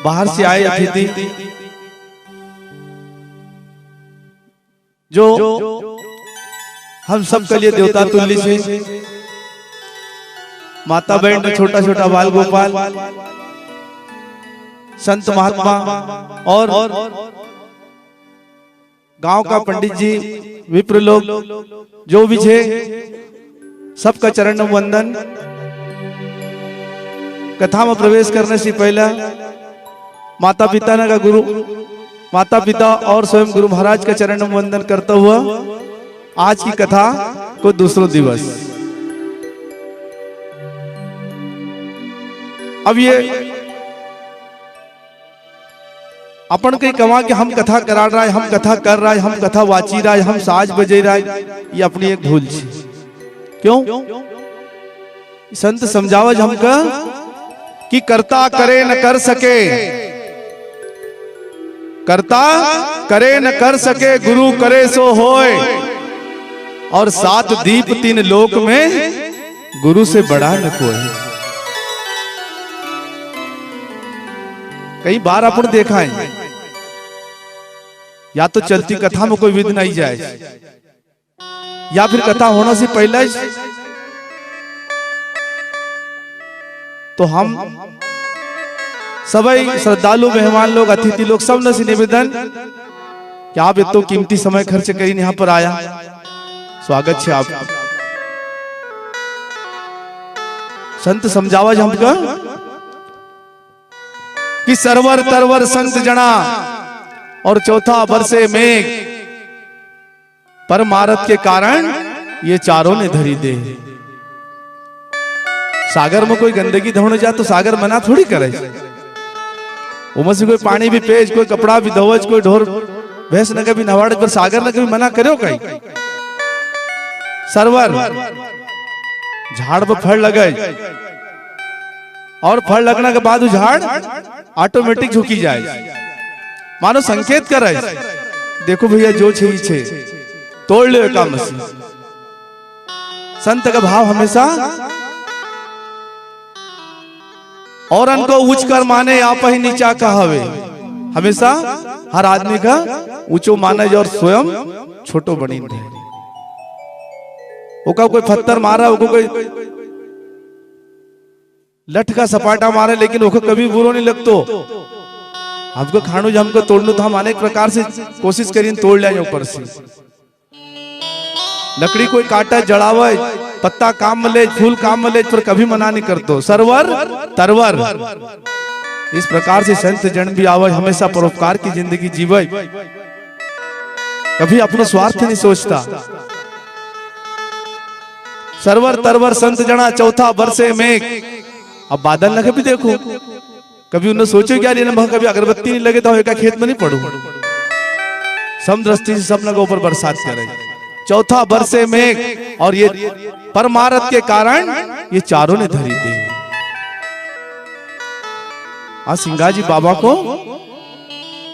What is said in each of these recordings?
बाहर से आए अतिथि जो हम सब के लिए देवता तुल्य से, माता बहन छोटा छोटा बाल गोपाल, संत महात्मा और गांव का पंडित जी, विप्र लोग जो भी थे, सबका चरण वंदन। कथा में प्रवेश करने से पहले माता पिता का गुरु, माता पिता और स्वयं गुरु महाराज का चरण वंदन करता हुआ आज की कथा को दूसरा दिवस। अब ये अपन कहीं कमा के हम कथा करा रहा है, हम कथा कर रहा है, हम कथा वाची रहा है, हम साज बजे रहा है, ये अपनी एक भूल है। क्यों? संत समझावज हमका कि करता करे न कर सके, करता करे न कर सके, गुरु करे सो होए, और 7 दीप 3 लोक में गुरु से बड़ा न कोई। कई बार अपन देखा है, या तो चलती कथा में कोई विघ्न नहीं जाए, या फिर कथा होने से पहले तो हम सभी श्रद्धालु मेहमान लोग, अतिथि लोग, सब ने निवेदन कि आप इतो कीमती समय खर्च करीन यहाँ पर आया, स्वागत है आप। संत समझावज हमका कि सरवर तरवर संत जना और चौथा बरसे मेघ, परमारथ के कारण ये चारों ने धरी दे। सागर में कोई गंदगी धोने जा तो सागर मना थोड़ी करे, उमर से कोई पानी भी पेज, कोई कपड़ा भी धोवज, कोई ढोर भैंस न कभी नवाड़, पर सागर न कभी मना करो कहीं। सरवर झाड़ पर फल लगे और फल लगने के बाद झाड़ ऑटोमेटिक झुकी जाए, मानो संकेत करे, देखो भैया जो छे तोड़ ले काम से। संत का भाव हमेशा और उनको ऊंच कर माने, आप ही नीचा कहवे। हमेशा हर आदमी का ऊंचो माने और स्वयं छोटो बनी रहे। ओका कोई पत्थर मारा, ओको कोई लठ का सपाटा मारे, लेकिन ओको कभी बुरो नहीं लगतो। हमको खानू जो हमको तोड़नो तो हम अनेक प्रकार से कोशिश करिए तोड़ लिया ऊपर से। लकड़ी कोई काटा जड़ावे, पत्ता काम में ले, फूल काम में ले, पर कभी मना नहीं करतो। सरवर तरवर इस प्रकार से संत जन भी आवे, हमेशा परोपकार की जिंदगी जीवे, कभी अपना स्वार्थ नहीं सोचता। सरवर तरवर संत जना चौथा बरसे मेघ। अब बादल न कभी देखो, कभी उन्हें सोचो क्या लेना, कभी अगरबत्ती नहीं लगे तो एक खेत में नहीं पड़ू, समदृष्टि से सब लोगों ऊपर बरसात करे। चौथा बरसे मेघ, और ये परमारथ के कारण ये चारों ने धरी दी। आज सिंगाजी बाबा को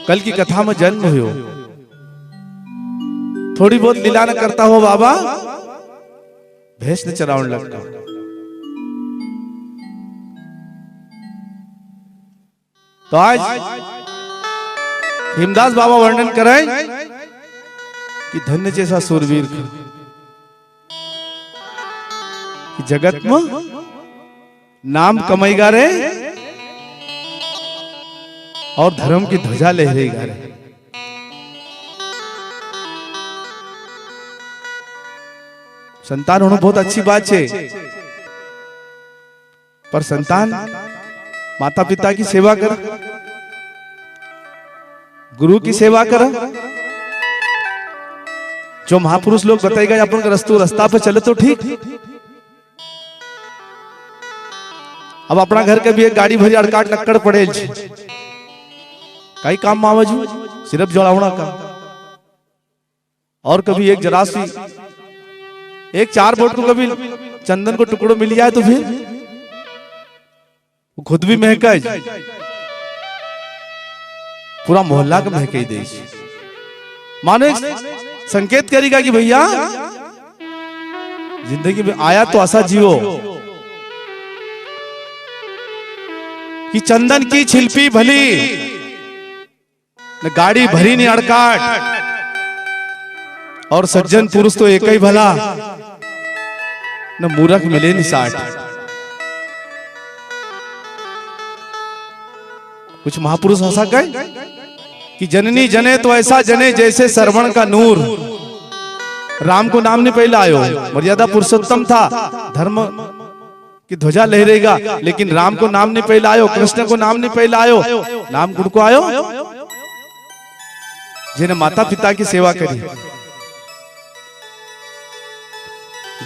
कल की कथा में जन्म हुआ, थोड़ी बहुत लीला न करता हो बाबा, भैंस ने चरावन लगता। तो आज हिमदास बाबा वर्णन कराए कि धन्य जैसा सूरवीर कि जगत में नाम कमाईगा रे और धर्म की ध्वजा लहरेगा रे। संतान होना बहुत अच्छी बात है, पर संतान माता पिता की सेवा कर, गुरु की सेवा कर। जो महापुरुष लोग बताएगा अपन का रास्ता पे चले तो ठीक। अब अपना घर के भी एक गाड़ी भरी अड़काट लक्कड़ पड़े, कई काम में आवाजू सिर्फ जलावना का, और कभी एक जरा सी एक 4 बोट को कभी चंदन को टुकड़ों मिल जाए तो फिर वो खुद भी महका, पूरा मोहल्ला का महका ही दे। मानो संकेत करेगा कि भैया जिंदगी में आया तो ऐसा जियो। कि चंदन की छिलपी भली न गाड़ी भरी नहीं अड़काट, और सज्जन पुरुष तो एक ही भला न मूर्ख मिले नि साठ। कुछ महापुरुष ऐसा कहे कि जननी जने तो ऐसा जने जैसे श्रवण का नूर। राम को नाम नहीं पहले आयो, मर्यादा पुरुषोत्तम था, धर्म की ध्वजा लहरेगा, लेकिन राम को नाम नहीं पहले आयो, कृष्ण को नाम नहीं पहले आयो, नाम गुण को आयो जिन्हें माता पिता की सेवा करी।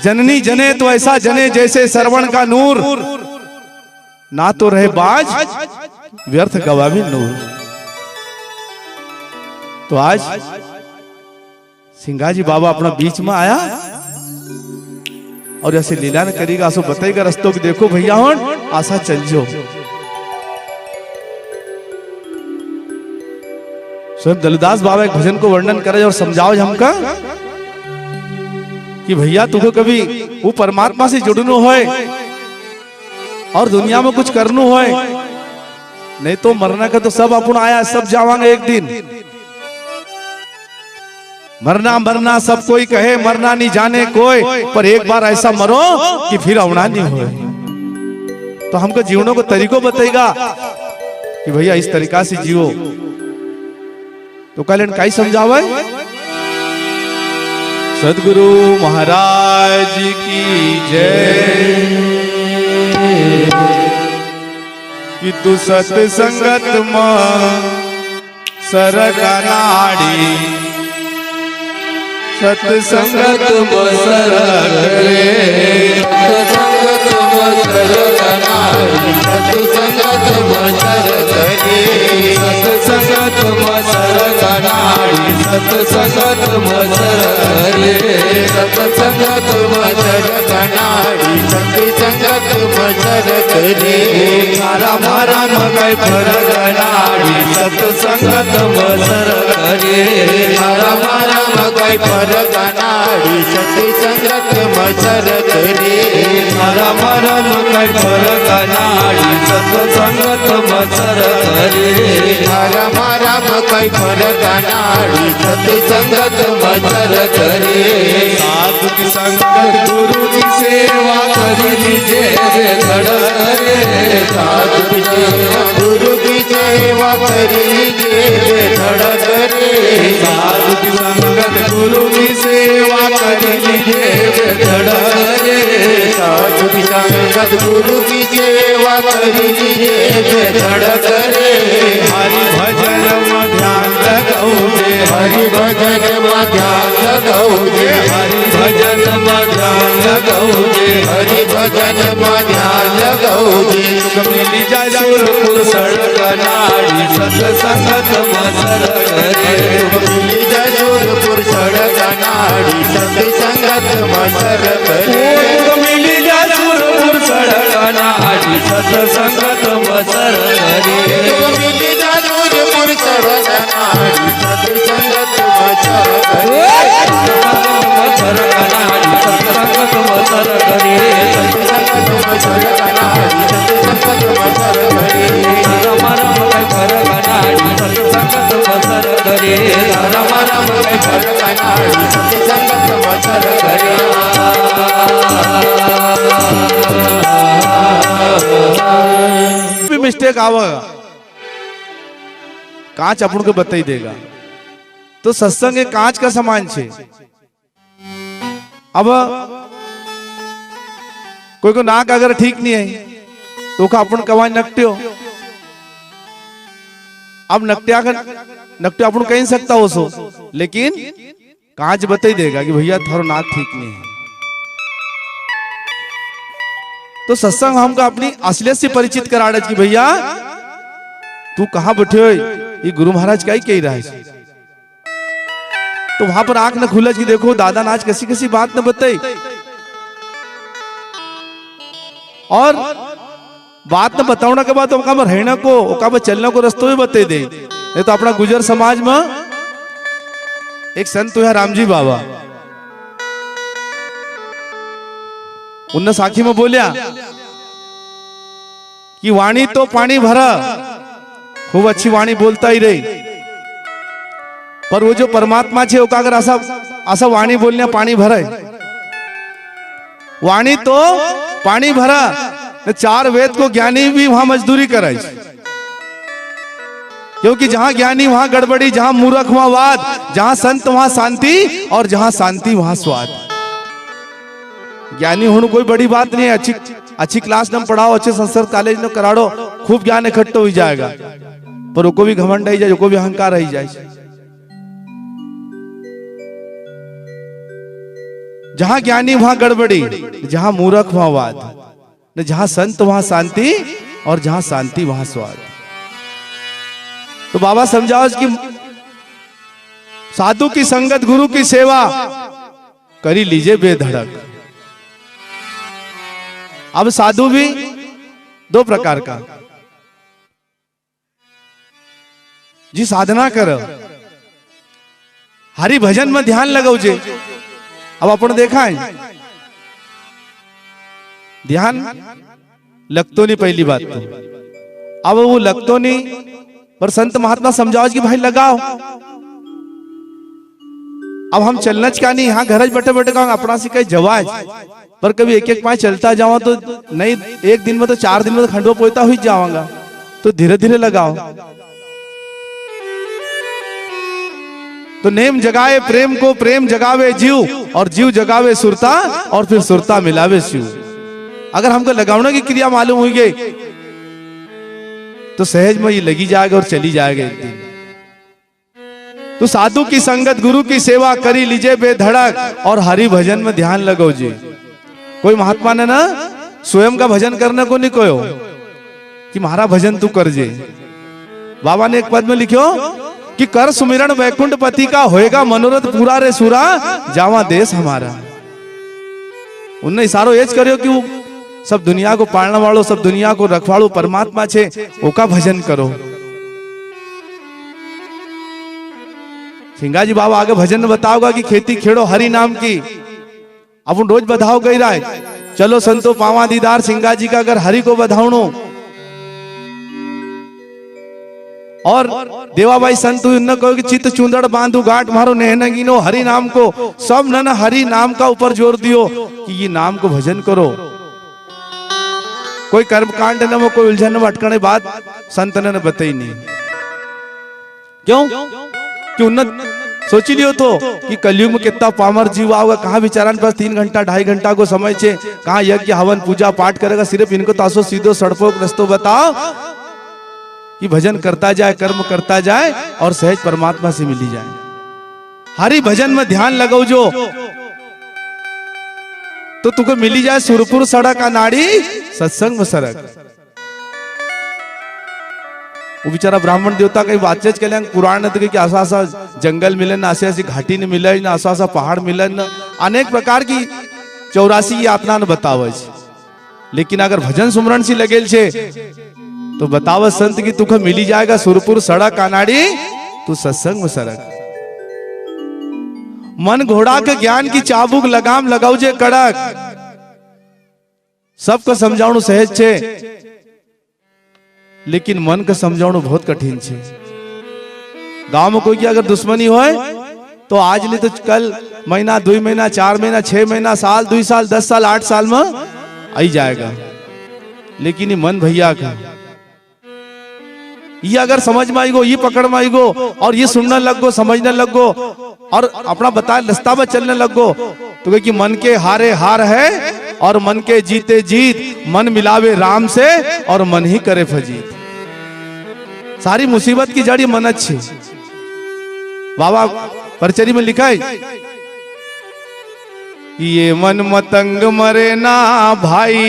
जननी जने तो ऐसा जने जैसे श्रवण का नूर, ना तो रहे बाज व्यर्थ गवावी नूर। तो आज सिंगाजी बाबा अपना बीच में आया और ऐसे लीला न करेगा, सो बताएगा रस्तों की देखो भैया हो आशा चल जो। स्वयं दलदास बाबा एक भजन को वर्णन करे और समझाओ हमका कि भैया तुमको कभी वो परमात्मा से जुड़नो है और दुनिया में कुछ करनो है, नहीं तो मरना का तो सब अपन आया, सब जावांगे एक दिन। मरना मरना सब कोई कहे, मरना नहीं जाने कोई, पर एक बार ऐसा मरो कि फिर अवना नहीं हो। तो हमको जीवनों को तरीकों बताएगा कि भैया इस तरीका से जियो। तो कल कई समझावे सदगुरु महाराज की जय कि तू सत्संगत में सरका नाड़ी, सत्संगत में सरक रे, सत्संगत में सरका नाड़ी, सत्संगत में सरक रे, सत्संगत में सरका नाड़ी, सत्संगत में सरक रे, सत्संगत में सरका नाड़ी, सत्संगत में सरक रे। राम राम कई फरक नाड़ी, सत्संगत में सरक रे, राम राम कई फरक नाड़ी, सत्संगत में सरक रे, राम राम कई फरक नाड़ी, सत्संगत में सरक रे, राम राम कई फरक नाड़ी, सत्संगत में सरक रे। साधु की संगत गुरु की सेवा करी लीजिए धड़क रे, साधु की सेवा गुरु की सेवा करी लीजिए धड़क रे, साधु की संगत गुरु की सेवा करी लीजिए धड़क रे, साधु की संगत गुरु की सेवा करी लीजिए धड़क रे। हरि भजन में ध्यान लगाओगे, हरि भजन में ध्यान लगाओगे, हरि भजन में ध्यान लगाओगे, हरि भजन में ध्यान लगाओगे। मिली जाए सुरपुर सड़क नाड़ी, सत्संगत में सरक रे, मिली जाए सुरपुर सड़क नाड़ी, सत्संगत में सरक रे, मिली जाए सुरपुर सड़क नाड़ी, सत्संगत में सरक रे, मिली जाए सुरपुर सड़क नाड़ी, सत्संगत में सरक रे, सरक नाड़ी, सत्संगत में सरक रे, सत्संगत में सरक नाड़ी, सत्संगत में सरक रे, राम राम कई फरक नाड़ी, सत्संगत में सरक रे, राम राम कई फरक नाड़ी, सत्संगत में सरक रे। भी मिस्टेक आवेगा, कांच अपन को बताई देगा। तो सत्संग एक कांच का समान छे। अब कोई को नाक अगर ठीक नहीं है तो का अपन कवा नकट्यो, अब नकट्या अपन कह नहीं सकता हो सो, लेकिन कांच बता ही देगा कि भैया थारो नाक ठीक नहीं है। तो सत्संग हमको अपनी असलियत से परिचित करा रहा है कि भैया तू कहां बैठे हो, ये गुरु महाराज क्या ही कह रहा है। तो वहां पर आंख न खुला कि देखो दादा नाच कैसी कैसी बात न बताई, और बात न बताने के बाद रहना को चलने को रास्तों भी बता दे। नहीं तो अपना गुजर समाज में एक संत तो है रामजी बाबा, उनने साखी में बोलिया कि वाणी तो पानी भरा, खूब अच्छी वाणी बोलता ही रही, पर वो जो परमात्मा छे वो अगर असा वाणी बोलने पानी भरे, वाणी तो पानी भरा, चार वेद को ज्ञानी भी वहां मजदूरी करे, क्योंकि जहां ज्ञानी वहां गड़बड़ी, जहां मूर्ख वहां वाद, जहां संत वहां शांति, और जहां शांति वहां स्वाद। ज्ञानी होना कोई बड़ी बात नहीं है, अच्छी क्लास में पढ़ाओ, अच्छे संस्कृत कॉलेज में कराड़ो, खूब ज्ञान इकट्ठो हो जाएगा, पर उको भी घमंड आई जाए, उको भी अहंकार आई जाए। जहां ज्ञानी वहां गड़बड़ी, जहां मूर्ख वहां वाद, जहां संत वहां शांति, और जहां शांति वहां स्वाद। तो बाबा समझाओ कि साधु की संगत, गुरु की सेवा करी लीजिए बेधड़क। अब साधु भी दो प्रकार का, जी साधना करो, हरि भजन में ध्यान लगाओ जे। अब अपन देखा है ध्यान लगतो नहीं, पहली बात तो अब वो लगतो नहीं, पर संत महात्मा समझाओ कि भाई लगाओ। अब हम चलना क्या नहीं, यहाँ घर बैठे बैठे का अपना से कहीं जवाज, पर कभी एक एक पाँच चलता जाओ तो नहीं, एक दिन में तो 4 दिन में तो खंडो पोता हुई जाऊंगा, तो धीरे धीरे लगाओ। तो नेम जगाए प्रेम को, प्रेम जगावे जीव, और जीव जगावे सुरता, और फिर सुरता मिलावे शिव। अगर हमको लगाने की क्रिया मालूम हुई गई तो सहज में ये लगी जाएगा और चली जाएगा एक दिन। तो साधु की संगत, गुरु की सेवा करी लीजिए बेधड़क, और हरि भजन में ध्यान लगाओ जी। कोई महात्मा ने ना स्वयं का भजन करने को नहीं कहो कि महारा भजन तू कर जे। बाबा ने एक पद में लिखो कि कर सुमिरन वैकुंठ पति का, होएगा मनोरथ पूरा रे सुरा, जावा देश हमारा। उनने इशारो एज करो कि सब दुनिया को पालने वालों, सब दुनिया को रखवाड़ो परमात्मा छे, ओका भजन करो। सिंगाजी बाबा आगे भजन में बताओगा कि खेती खेड़ो हरि नाम की। अब रोज बधाओ गई रहा है, चलो संतो पावा दीदार सिंगाजी का, अगर हरि को बधावनो। और देवाबाई संत न कहो कि चित्त चुंदड़ बांधू गांठ मारो नेहन गिनो, हरि नाम को सब न हरि नाम का ऊपर जोर दियो कि ये नाम को भजन करो। कोई कर्म कांड न वो, कोई उलझन में अटकने बात संत ने बताई नहीं। क्यों कि उन्नत सोची लियो तो कि कलयुग में कितना पामर जीव आओगा, कहाँ विचारन पास 3 घंटा 2.5 घंटा को समय छे, कहाँ यज्ञ हवन पूजा पाठ करेगा। सिर्फ इनको तासो सीधो सड़कों रस्तो बताओ कि भजन करता जाए, कर्म करता जाए, और सहज परमात्मा से मिली जाए। हरि भजन में ध्यान लगाओ जो, तो तुमको मिली जाए सुरपुर सड़क अनाड़ी, सत्संग में सरक। वो बेचारा ब्राह्मण देवता कहीं बातचीत के लिए पुराण ने तो कि आसा आसा जंगल मिले ना, ऐसी ऐसी घाटी ने मिले ना, आसा आसा पहाड़ मिले ना, अनेक प्रकार की 84 यातना ने बतावे। लेकिन अगर भजन सुमरण से लगेल छे तो बताव संत की तुख मिली जाएगा सुरपुर सड़क अनाड़ी, तू सत्संग में सरक। मन घोड़ा के ज्ञान की चाबुक लगाम लगाओ जे कड़क। सबको समझावनु सहज छे, लेकिन मन को समझावनु बहुत कठिन छे। गांव में कोई की अगर दुश्मनी होए तो आज नहीं तो कल, महीना 2 महीना 4 महीना 6 महीना साल 2 साल 10 साल 8 साल में आई जाएगा। लेकिन ये मन भैया का, ये अगर समझ में आएगो, ये पकड़ में आएगो, और ये सुनने लगो, समझने लगो, और अपना बताए रास्ता में चलने लगो, तो कि मन के हारे हार है और मन के जीते जीत, मन मिलावे राम से और मन ही करे फजीत। सारी मुसीबत की जड़ ये मन अच्छी। बाबा परचरी में लिखा है कि ये मन मतंग मरे ना भाई,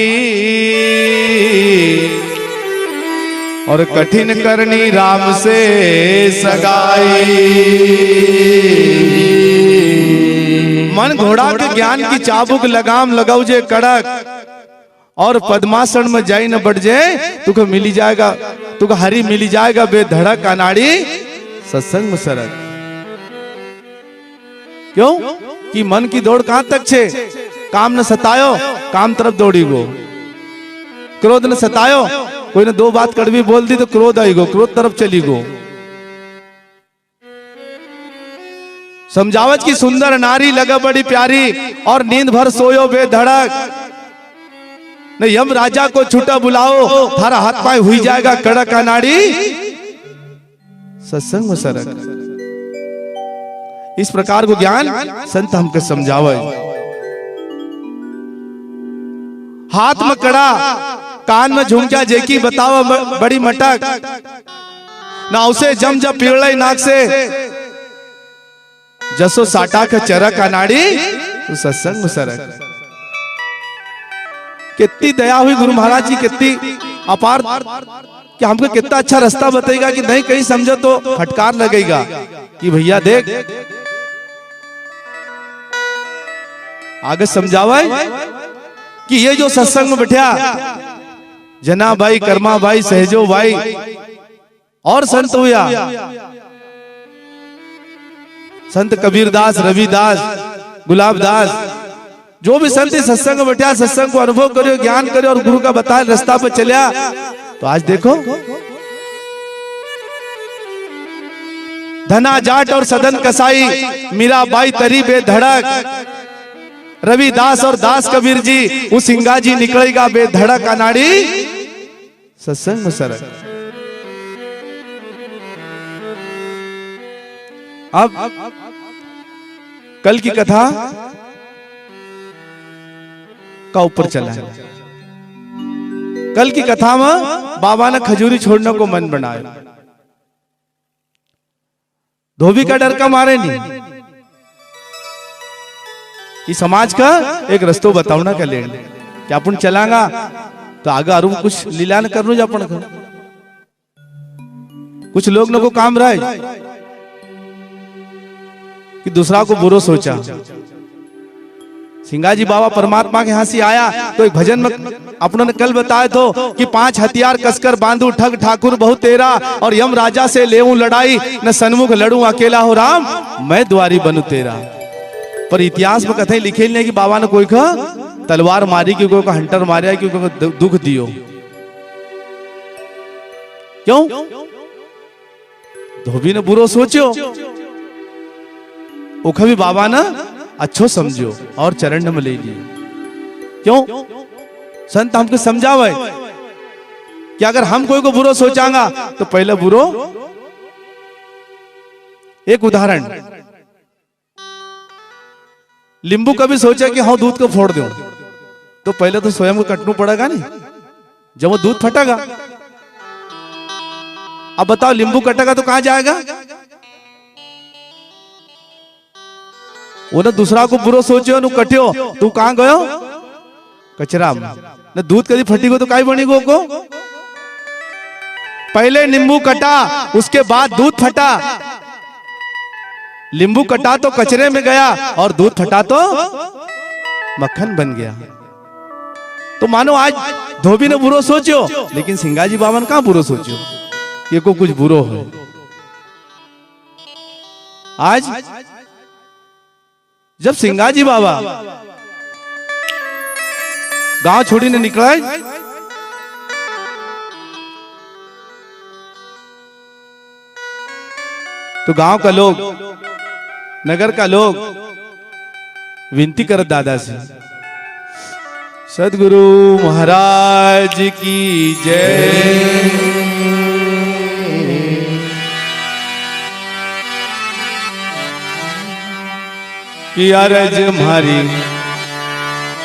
और कठिन करनी राम से सगाई। मन घोड़ा के ज्ञान की चाबुक लगाम लगाओ जे कड़क, और पद्मासन में जाई न बढ़ जाए, तुको मिली जाएगा, तुको हरि मिली जाएगा बेधड़क अनाड़ी, सत्संग में सरक। क्यों कि मन की दौड़ कहां तक छे? काम न सतायो, काम तरफ दौड़ी गो। क्रोध न सतायो, कोई ने दो बात कड़वी बोल दी तो क्रोध आई गो, क्रोध तरफ चली गो। समझावत की सुंदर नारी लगा बड़ी प्यारी और नींद भर सोयो बेधड़क। नहीं यम राजा को छूटा बुलाओ, थारा हाथ पाए हुई जाएगा कड़क अनाड़ी सत्संग में सरक। इस प्रकार को ज्ञान संत हमके समझावे। हाथ में कड़ा, कान में झुमका, जेकी बताओ बड़ी मटक, ना उसे जम जब पीड़े नाक से, जसो साटा का चरक अनाड़ी तो सत्संग में सरक। कितनी दया हुई गुरु महाराज जी, कितनी अपार कि हमको कितना अच्छा रास्ता बताएगा कि नहीं कहीं समझो तो फटकार लगेगा कि भैया देख आगे समझावा कि ये जो सत्संग में बैठा जना भाई, कर्मा भाई, सहजो भाई और संत हुआ, संत कबीरदास, रविदास, गुलाबदास, जो भी संत सत्संग में बैठा, सत्संग को अनुभव करो, ज्ञान करो और गुरु का बताया रास्ता पर चलिया। तो आज देखो धना जाट और सदन कसाई, मीराबाई तरी बेधड़क, रविदास और दास कबीर जी, उस सिंगा जी निकलेगा बेधड़क अनाड़ी सत्संग में सरक। अब कल की कथा का ऊपर चला है। कल की कथा में बाबा ने खजूरी छोड़ने को मन बनाया। धोबी का डर का मारे नहीं, इस समाज का एक रस्तो बताओ ना कर लेने कि अपन चलांगा तो आगे अरु कुछ लीला न करनो अपन का। कुछ लोग न को काम रहे कि दूसरा को बुरो सोचा। सिंगाजी बाबा परमात्मा के यहाँ से आया तो एक भजन में अपनों ने कल बताया तो कि 5 हथियार कसकर बांधू ठग ठाकुर बहुत तेरा, और यम राजा से लेऊं लड़ाई, न सन्मुख लड़ूं अकेला हो राम, मैं द्वारी बनू तेरा। पर इतिहास में कथा लिखे नहीं कि बाबा ने कोई का तलवार मारी, कि कोई का हंटर मारा, कि कोई का दुख दियो। क्यों? धोबी ने बुरो सोचो, ओखा भी बाबा ने अच्छो समझो और चरण में ले लियो। क्यों? संत हमको समझावे कि अगर हम कोई को बुरो सोचांगा तो पहले बुरो। एक उदाहरण, लिंबू कभी सोचा कि हाँ दूध को फोड़ दूं तो पहले तो स्वयं को कटना पड़ेगा नहीं, जब वो दूध फटेगा। अब बताओ लिंबू कटेगा तो कहां जाएगा? वो ना दूसरा को बुरो सोचो नु कट्यो, तू कहां गयो? कचरा में। न दूध कभी फटी गो तो काई बनी गो को? पहले नींबू कटा, उसके बाद दूध फटा। नींबू कटा तो कचरे में गया और दूध फटा तो मक्खन बन गया। तो मानो आज धोबी ने बुरो सोचो, लेकिन सिंगाजी बाबा ने कहां बुरो सोचो ये को कुछ बुरो है। आज जब सिंगाजी बाबा गांव छोड़ी ने निकला तो गांव का लोग, नगर का लोग विनती कर दादा से, सदगुरु महाराज की जय। कि अरज मारी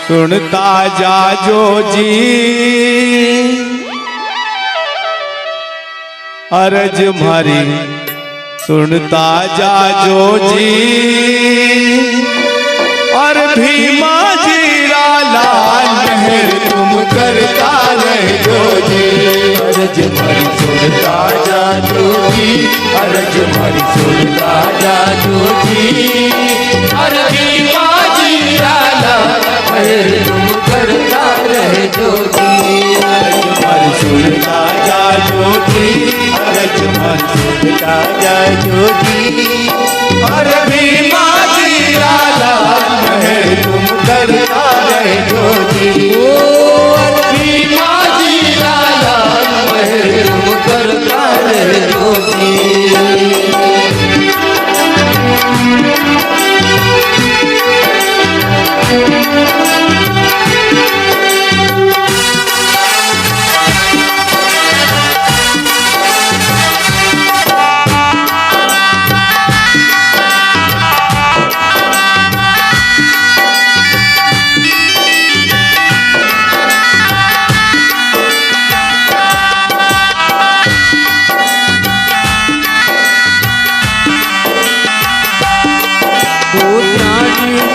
सुनता जाजो जी, अरज मारी सुनता जाजो जी, और भीमा जी लाला नहर तुम करता रहो जी। अरज मारी सुनता जाजो जी, अरज मारी सुनता जाजो जी, और भीमा जी लाला नहर तुम करता रहो जी। अरज मारी सुनता जाजो जी, अरज मारी सुनता जाजो जी, और भीमा जी लाला नहर तुम करता रहो जी। भीमा जी लाला करता रहे जोगी।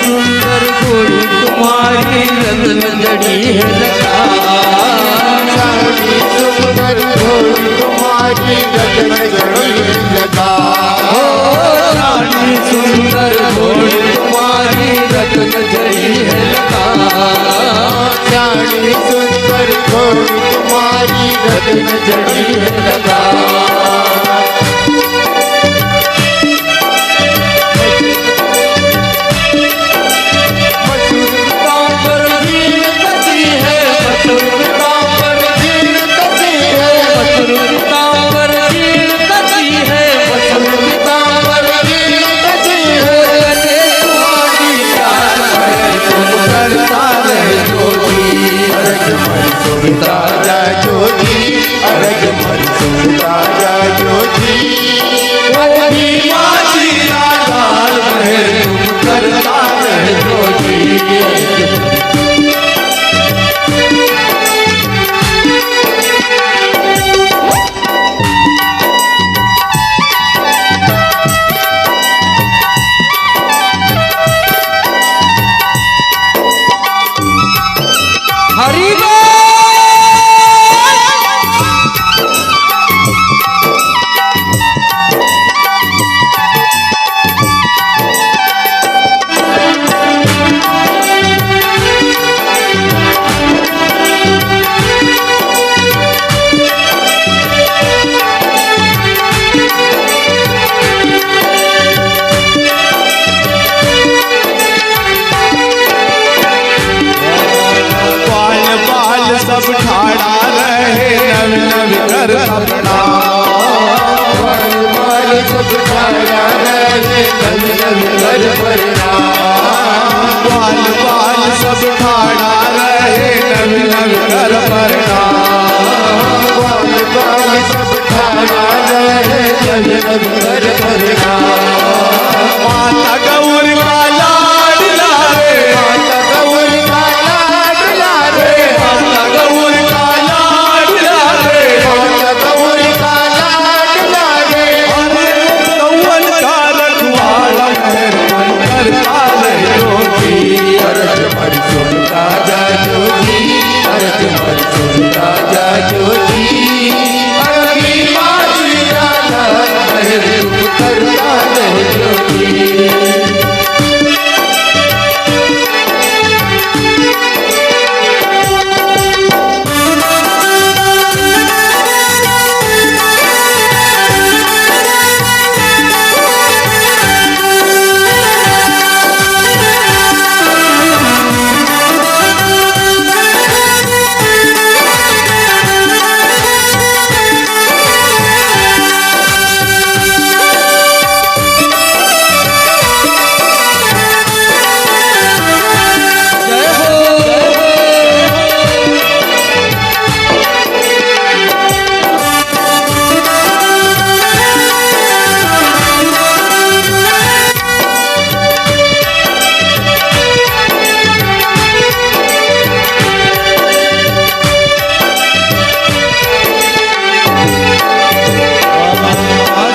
सुंदर घोड़ी तुम्हारी रंग में जड़ी है लगा, सुंदर घोड़ी तुम्हारी रंग में जड़ी है लगा। सुंदर घोड़ी तुम्हारी रंग में जड़ी है लगा, सुंदर घोड़ी तुम्हारी रंग में जड़ी है लगा। राजा जोगी अरग मन राजा जोगी करता रहे जोगी। हरि सब ठाड़ा रहे नव नव कर अपना, सब ठाड़ा रहे नव नव कर अपना, बाल बाल सब ठाड़ा रहे नव नव कर अपना, बाल बाल सब ठाड़ा रहे नव नव कर अपना। माता गौर का लाडला रे, माता गौर का लाडला रे, माता गौर का लाडला रे, माता गौर का लाडला रे। अरे गौर का रखवाला करता रहे जोगी, अरज मर सुनता जा जोगी, अरज मर सुनता जा जोगी। अरगी बाजी राजा रहे करता रहे जोगी।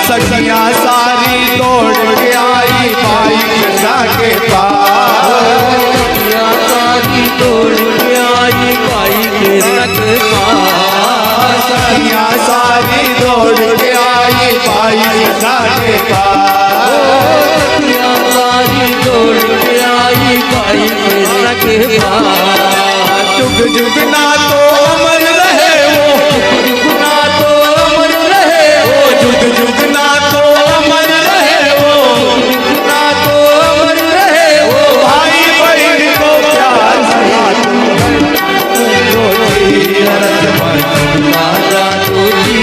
सखिया सारी दौड़ के आई भाई कृष्णा के पास, सारी दौड़ के आई भाई कृष्णा के पास, सखिया सारी दौड़ के आई भाई कृष्णा के पास, सारी दौड़ के आई भाई कृष्णा के पास। जुग जुग ना तो अमर रहे वो, जुग ना तो अमर रहे वो, जुग जुग ना तो अमर रहे वो, जुग ना तो अमर रहे वो। भाई बहन को प्यार जोगी, अरज मन राजा जोगी,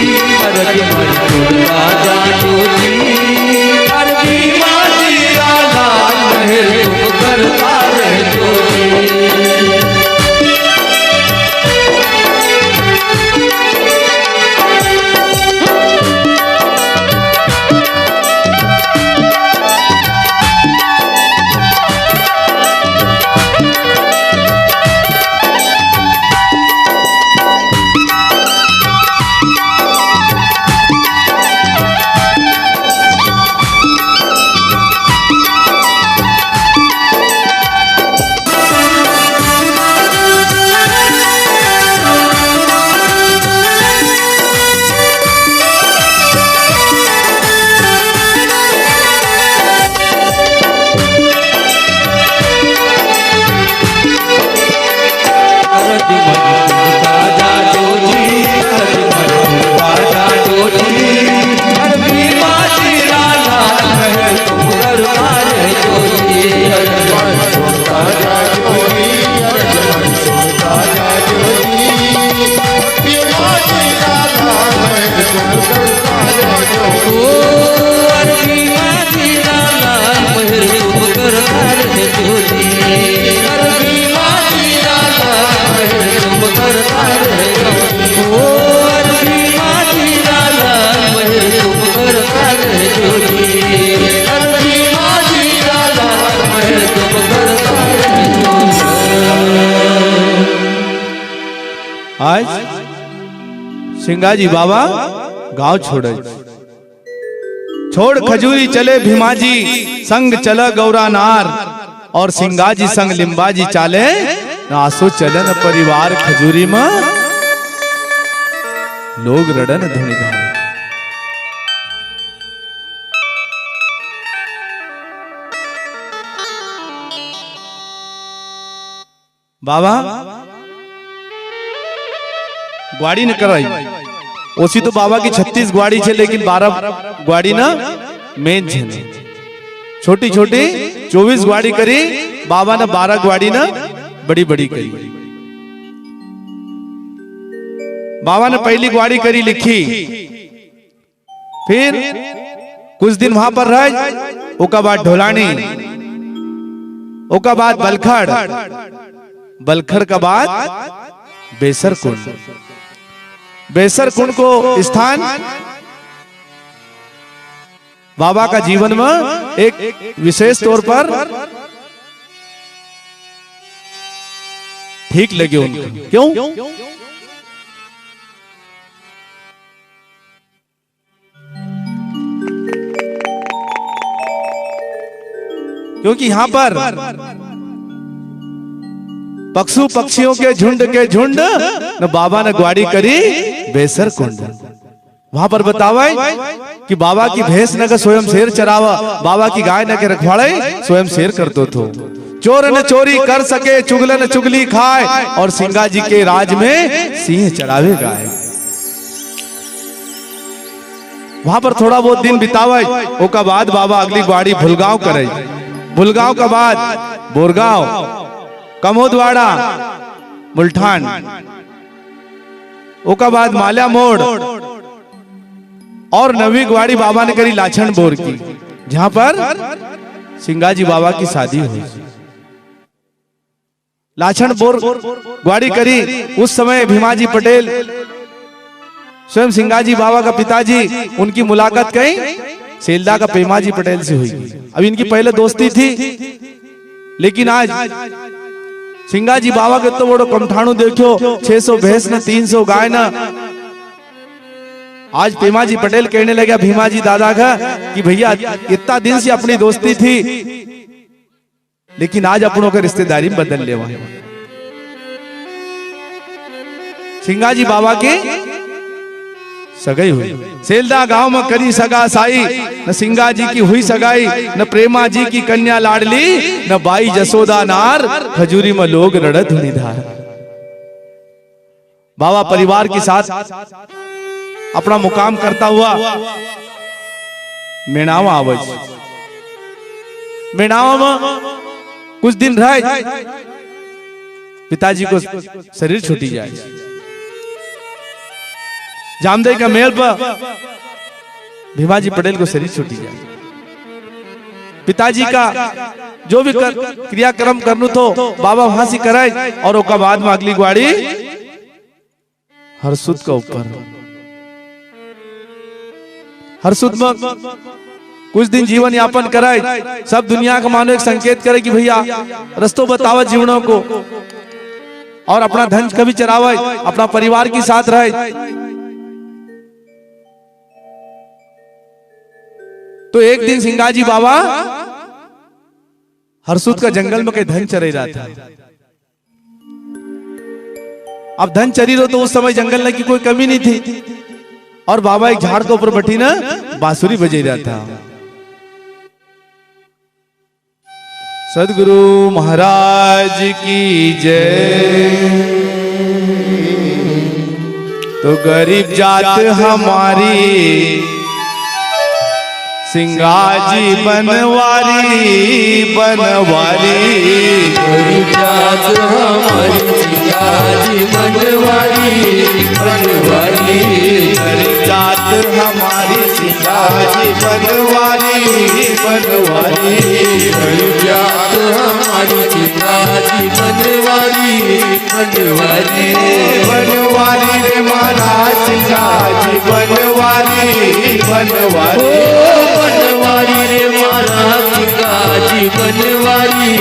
सिंगाजी बाबा गांव छोड़े, छोड़ खजूरी चले भीमाजी, संग चला गौरा नार, और सिंगाजी संग लिंबाजी चाले, आसो चलन परिवार खजूरी में लोग रड़न धुनीधार। बाबा ग्वाड़ी न कराई, ओसी तो बाबा की 36 ग्वाड़ी छे, लेकिन 12 ग्वाड़ी ना मेन छे, छोटी छोटी 24 ग्वाड़ी करी बाबा ने, 12 ग्वाड़ी ना बड़ी बड़ी करी। बाबा ने पहली ग्वाड़ी करी लिखी, फिर कुछ दिन वहां पर रह, ओका बाद ढोलानी, ओका बाद बलखड़, बलखड़ का बाद बेसर कुंड, बेसर कुंड को स्थान बाबा का जीवन में एक विशेष तौर पर ठीक लगे उनको। क्यों? क्योंकि यहां पर पक्षु पक्षियों के झुंड न बाबा ने ग्वाड़ी करी बेसर कुंड। वहां पर बतावा कि बाबा की भैंस न के स्वयं शेर चरावा, बाबा की गाय न के रखवाड़े स्वयं शेर करतो थो। चोर न चोरी कर सके, चुगल न चुगली खाए, और सिंगाजी के राज में सिंह चरावे गाय। वहां पर थोड़ा बहुत दिन बितावे, ओका बाद बाबा अगली ग्वाड़ी भुलगांव करे, भुलगांव का बाद बोरगांव, कमोदवाड़ा, मुल्ठान, ओका बाद माल्या मोड़, और नवी ग्वाड़ी बाबा ने करी लाछन बोर की, जहां पर सिंगाजी बाबा की शादी हुई। लाछन बोर ग्वाड़ी करी, उस समय भीमाजी पटेल स्वयं सिंगाजी बाबा का पिताजी, उनकी मुलाकात कहीं सेल्दा का पेमाजी पटेल से हुई। अब इनकी पहले दोस्ती थी, लेकिन आज सिंगाजी बाबा के तो बड़ो कमठाणु देखो, 600 भैंस न 300 गाय न। आज पेमाजी पटेल कहने लगा भीमाजी दादा का कि भैया इतना दिन से अपनी दोस्ती थी, लेकिन आज अपनों के रिश्तेदारी में बदल ले। सिंगाजी बाबा के सगाई हुई, सेल्दा गांव में करी सगा साई, न सिंगा जी की हुई सगाई, न प्रेमा जी की कन्या लाडली, न बाई जसोदा नार, खजूरी में लोग रड़त धुनीधार। बाबा परिवार के साथ अपना मुकाम करता हुआ मेणावा आवज, मेणावा में कुछ दिन रहे, पिताजी को शरीर छूटी जाए। जामदे का मेल पर भीमाजी पटेल को शरीर छूटी जाए। पिताजी का जो भी क्रियाक्रम करनु तो बाबा वहां से कराए, और ओका बाद में अगली ग्वाड़ी हरसुद का ऊपर, हरसुद में कुछ दिन जीवन यापन कराए। सब दुनिया का मानो एक संकेत करे कि भैया रस्तों बतावा जीवनों को, और अपना धन कभी चरावे, अपना परिवार के साथ रहे। तो एक दिन सिंगाजी बाबा हरसुद का जंगल में कहीं धन चरे रहा था। अब धन चरी रहो तो उस समय जंगल की कोई कमी नहीं थी, और बाबा एक झाड़ के ऊपर बैठी ना बांसुरी बजे रहा था। सदगुरु महाराज की जय। तो गरीब जात हमारी सिंगाजी बनवारी बनवारी, गरीब जात हमारी सिंगाजी बनवारी बनवारी, गरीब जात हमारी सिंगाजी बनवारी बनवारी, गरीब जात हमारी सिंगाजी बनवारी बनवारी, बनवारी रे महाराज सिंगाजी बनवारी बनवारी, बनवारी रे महाराज सिंगाजी बनवारी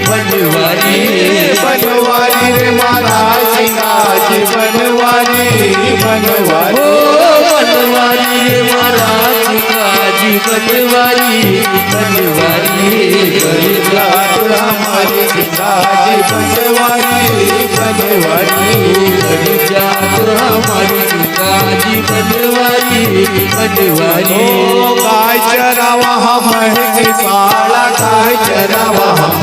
बनवारी, बनवारी रे महाराज सिंगाजी बनवारी बनवारी बनवारी रे महाराज सिंगाजी बनवारी बनवारी जात हमारी सिंगाजी बनवारी बनवारी जात हमारी सिंगाजी बनवारी बनवारी गाय चरावा हम की पाला गाय चरावा हम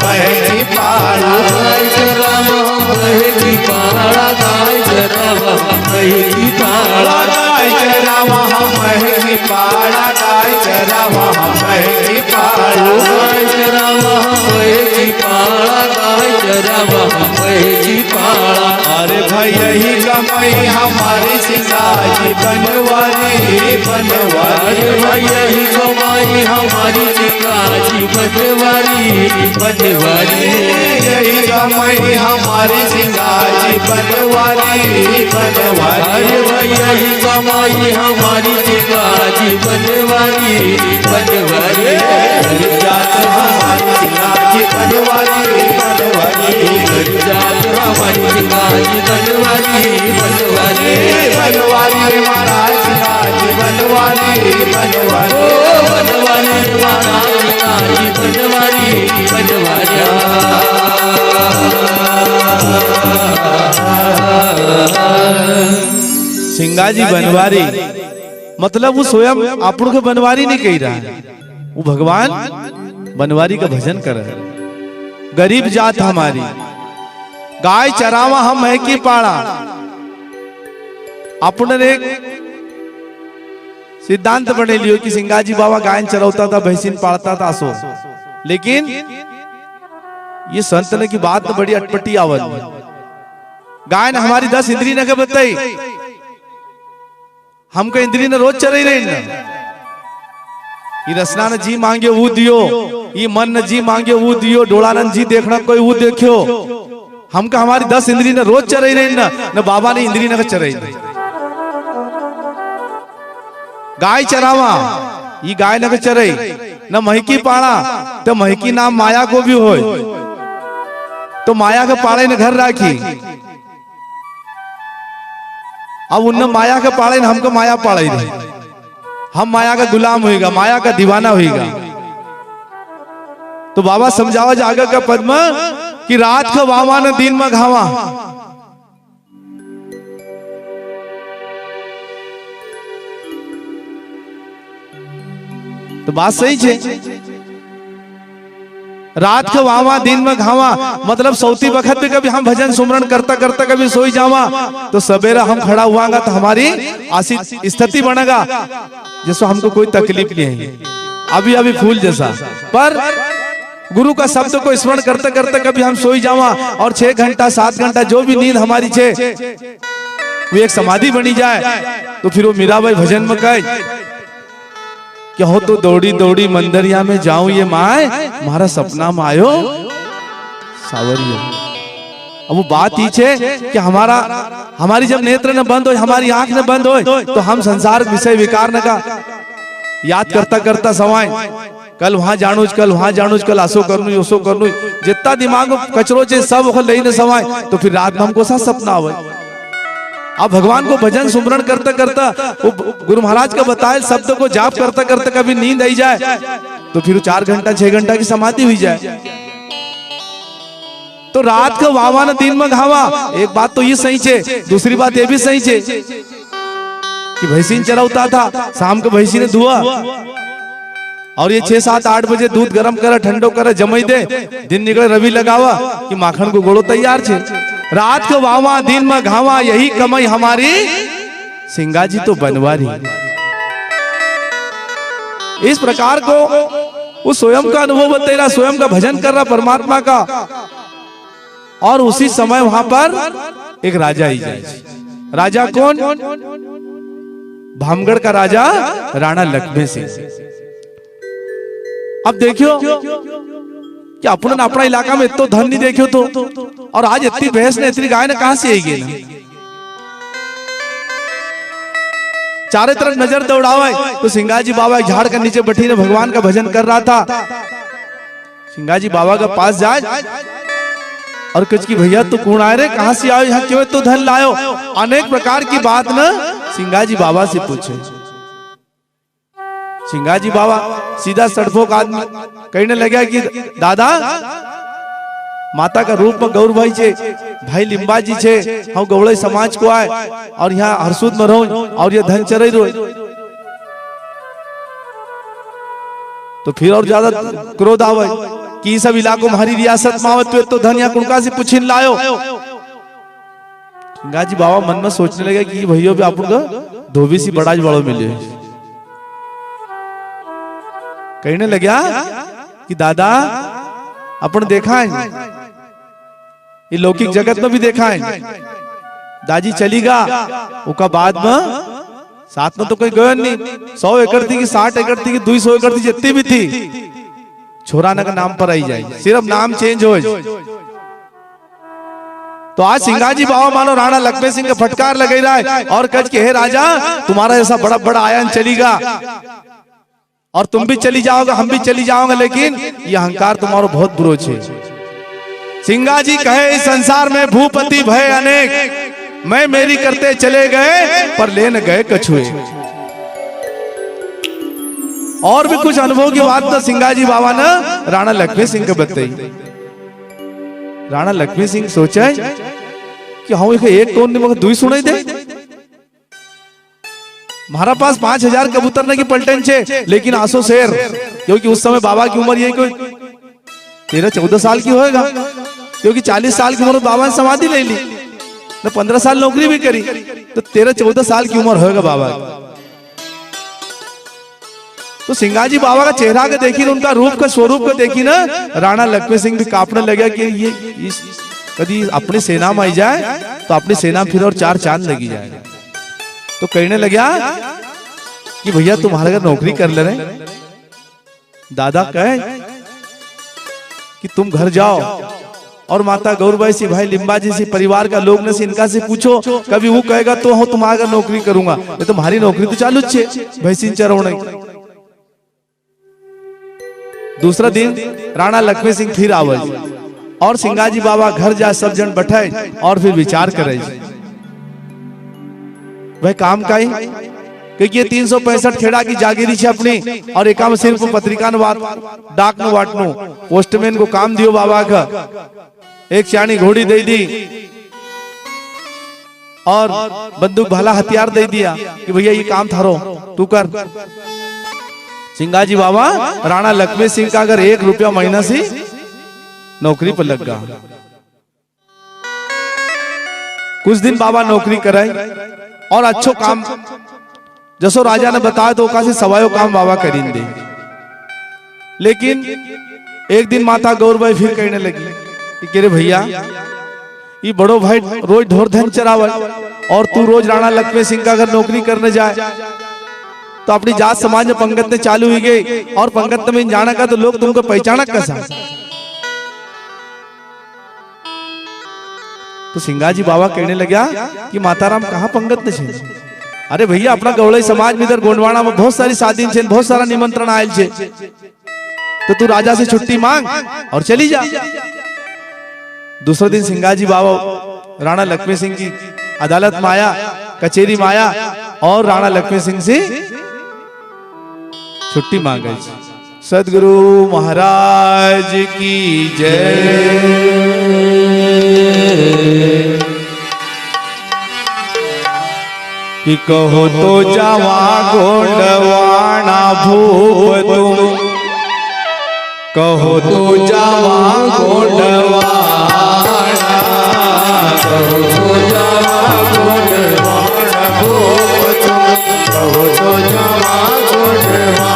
की पाला गाय चरावा हम की पाला गाय चरावा हम की पाला गाय चरावा हम की पाला गाय चरावा हम की पाला गाय चरावा हम की पाला गाय चरावा हम की पाला अरे भाई यही कमाई हमारी सिंगाजी बनवारी बनवारी भाई यही कमाई हमारी सिंगाजी बनवारी बनवारी यही कमाई हमारी सिंगाजी बनवारी बनवारी भाई यही कमाई हमारी सिंगाजी बनवारी बनवारी जात हमारी सिंगाजी बनवारी बनवारी जात हमारी सिंगाजी बनवारी बनवारी बनवारी महाराज सिंगाजी बनवारी बनवारी बनवारी महाराज सिंगाजी बनवारी बनवारी सिंगाजी बनवारी मतलब वो स्वयं आपण को बनवारी नहीं कही रहा है, वो भगवान बनवारी का भजन कर रहा है। गरीब जात हमारी गाय चरावा हम है की पाड़ा। अपन ने सिद्धांत बने लियो कि सिंगाजी बाबा गायन चरावता था, भैंसीन पालता था सो, लेकिन ये संत ने की बात तो बड़ी अटपटी आवत। गायन हमारी 10 इंद्री न के बताई, हमको इंद्री ने रोज चराई रही ना। ये रसना ने जी मांगे वो दियो, ये मन ने जी मांगे वो दियो, डोलानंद जी देखना कोई वो देखियो। हमका हमारी 10 इंद्री ने रोज चराई रही ना, न बाबा ने इंद्री न चराई। गाय चरावा ये गाय न चराई, न महकी पाड़ा तो महकी नाम माया को भी हो, तो माया के पाड़े ने घर राखी। अब उन माया के पाड़े ने हमको माया पाड़े रही, हम माया का गुलाम होएगा, माया का दीवाना होएगा। तो बाबा समझावा जागा का पद्मा कि रात को वावा न दिन में घावा। तो बात सही है, रात को वावा दिन में घावा मतलब सौती वक्त पे कभी हम भजन सुमरण करता करता कभी सोई जावा, तो सवेरा हम खड़ा हुआगा तो हमारी स्थिति बनेगा जैसे हमको कोई तकलीफ नहीं है, अभी अभी फूल जैसा। पर गुरु का शब्द को स्मरण करते करते कभी हम सोई जावा और 6 घंटा 7 घंटा जो भी नींद हमारी छे वो एक समाधि बनी जाए, तो फिर वो मीराबाई भजन में कहे क्या हो तो दौड़ी दौड़ी मंदिरिया में जाऊं ये माए मारा सपना में आयो सावरियो। अब वो बात ही छे कि हमारी जब नेत्र न बंद हो, हमारी आंख न बंद हो, तो हम संसार विषय विकार न का याद करता करता सवाए, कल वहां जानूज, कल वहां जानूज, कल आसो करनू ओसो करनू, जितना दिमाग में कचरो चे सब ले न सवाए, तो फिर रात में हमको सा सपना आवे। अब भगवान को भजन सुमरण करता करता वो गुरु महाराज का बताए शब्द को जाप करता करता कभी नींद आई जाए, तो फिर 4 घंटा 6 घंटा की समाधि हुई जाए। तो रात को वावा न दिन में घावा, एक बात तो ये सही छे, दूसरी बात ये भी सही छे कि भैंसीन चरावता था, शाम को भैंसी ने धुआ और ये 6 7 8 बजे दूध गरम करे ठंडो करे जमई दे, दिन निकले रवि लगावा कि माखन को गोड़ो तैयार छे। रात को वावा दिन में घावा यही कमाई हमारी सिंगाजी तो बनवारी। इस प्रकार को वो स्वयं का अनुभव बता रहा, स्वयं का भजन कर रहा परमात्मा का, और उसी समय वहां पर एक राजा ही जाए। राजा कौन? भामगढ़ का राजा राणा लक्ष्मण सिंह। अब देखियो कि अपन अपना इलाका में इतना धन नहीं देखियो तो, और आज इतनी भैंस ने इतनी गाय ने कहां से आई ना, चारों तरफ नजर दौड़ावे तो सिंगाजी बाबा झाड़ के नीचे बैठी ने भगवान का भजन कर रहा था। सिंगाजी बाबा के पास जाए और कच की भैया तू कौन आए रे, कहाँ से आयो, यहाँ क्यों तो धन लायो। अनेक प्रकार की बात न सिंगाजी बाबा से पूछे। सिंगाजी बाबा सीधा सड़फोक आदमी कहने लगा कि दादा माता का रूप में गौर भाई छे, भाई लिम्बा जी छे, हम गौड़े समाज को आए और यहाँ हरसूद में रहो और ये धन चरई रो। तो फिर और ज्यादा क्रोध आवे कि सब इलाकों हमारी रियासत में आवत तो धन यहाँ कुणका से पूछिन लायो। सिंगाजी बाबा मन में सोचने लगे कि भैया भी आप धोबी सी बड़ा बड़ो मिले। कहने लगा कि दादा अपन देखा है, ये लौकिक जगत में भी देखा है, दादी चलीगा उसका बाद में साथ में तो कोई गयो नहीं, 100 एकड़ थी कि 60 एकड़ थी कि 200 एकड़ थी, जितनी भी थी छोराना का नाम पर आई जाए, सिर्फ नाम चेंज हो। तो आज सिंगाजी बाबा मानो राणा लक्ष्मण सिंह का फटकार लगे रहा है और कच के हे राजा तुम्हारा ऐसा बड़ा बड़ा आयन चलेगा और तुम भी चली जाओगे, हम भी चली जाओगे, लेकिन ये अहंकार तुम्हारा बहुत बुरो छे। सिंगाजी कहे इस संसार में भूपति भय अनेक, मैं मेरी करते चले गए पर ले न गए कछुए। और भी कुछ अनुभव की बात तो सिंगाजी बाबा ने राणा लक्ष्मण सिंह को बताई। राणा लक्ष्मण सिंह सोचा कि हम एक कौन नहीं मगर 2 सुनाई दे, हमारा पास 5000 कबूतर ने की पलटन छे, लेकिन आसो शेर, क्योंकि उस समय बाबा की उम्र यही कोई 13-14 साल की होएगा, क्योंकि 40 साल की उम्र बाबा ने समाधि ले ली न, 15 साल नौकरी भी करी, तो 13-14 साल की उम्र होएगा बाबा की। तो सिंगाजी बाबा का चेहरा के देखी, उनका रूप का स्वरूप को देखी ना, राणा लक्ष्मण सिंह भी कांपने लगा कि ये कभी अपनी सेना में आई जाए तो अपनी सेना फिर और 4 चांद लगी जाएगा। तो कहने लगा कि भैया तुम्हारे घर नौकरी कर ले रहे। दादा कहे कि तुम घर जाओ और माता गौरबाई से, भाई लिम्बा जी से, परिवार का लोग ने से इनका से पूछो, कभी वो कहेगा तो हो तुम्हारे घर नौकरी करूंगा, नहीं तो तुम्हारी नौकरी तो चालू छे भैंसिन चरौने। दूसरा दिन राणा लक्ष्मण सिंह फिर आवे और सिंगाजी बाबा घर जा सब जन बैठे और फिर विचार करे वह काम का ही, क्योंकि ये 365 खेड़ा की जागीरी है अपनी, और एका में सिर्फ पत्रिका न डाक न वाटनो, पोस्टमैन को काम दियो बाबा का, एक चाणी घोड़ी दे दी और बंदूक भाला हथियार दे दिया कि भैया ये काम थारो तू कर। सिंगाजी बाबा राणा लक्ष्मण सिंह का अगर 1 रुपया महीना से नौकरी पर लग गया। कुछ दिन बाबा नौकरी कराए और अच्छो काम जसो राजा ने बताया तो कासे सवायो काम बाबा करीन दे। लेकिन एक दिन माता गौरबाई फिर कहने लगी कि रे भैया ये बड़ो भाई रोज ढोर धन चरावे और तू रोज राणा लक्ष्मण सिंह का अगर नौकरी करने जाए तो अपनी जात समाज में पंगत चालू हुई गई, और पंगत में जाना का तो लोग तुमको पहचाना कैसा। तो सिंगाजी बाबा कहने लगा कि माताराम कहाँ पंगत ने छे। अरे भैया अपना गौड़ई समाज में इधर गोंडवाना में बहुत सारी शादी छे, बहुत सारा निमंत्रण आयल छे, तो तू राजा से छुट्टी मांग और चली जा। दूसरे दिन सिंगाजी बाबा राणा लक्ष्मण सिंह की अदालत में आया, कचेरी में आया और राणा लक्ष्मण सिंह से छुट्टी मांग गई। सदगुरु महाराज की जय। कि कहो तो जावा गोंडवाना भूप तुम, कहो तो जावा गोंडवाना, कहो तो जावा गोंडवाना भूप तुम, कहो तो जावा गोंडवाना,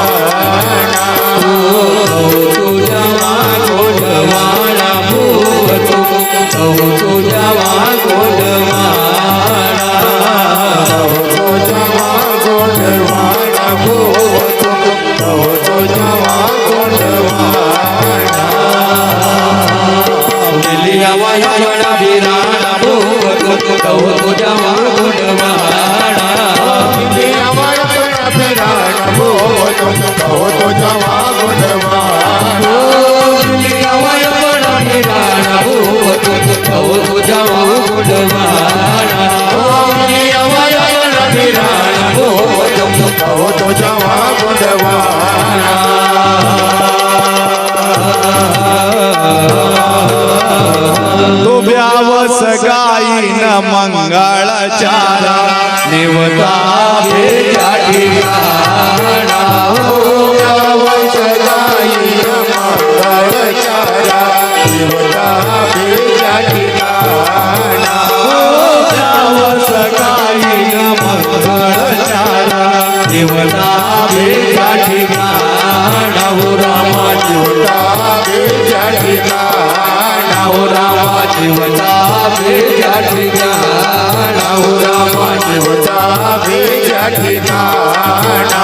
कहो तो जावा गोंडवाना भूप तुम, कहो तो जावा गोंडवाना, कहो तो जावा गोंडवाना भूप तुम, कहो तो जावा गोंडवाना। लिया वाया बड़ा बिराना भूप तुम, मंगल चारा नेवता भेजा ठिकाणा हो जावं सदाई मंगल चारा देवता भेजा ठिकाणा जावं सकाळी मंगल चारा देवता भेजा ठिकाणा हो रामा देवता भेजा ठिकाणा हो रामा देवता भेजा ठिकाणा हो रामा देवता भेजा ठिकाणा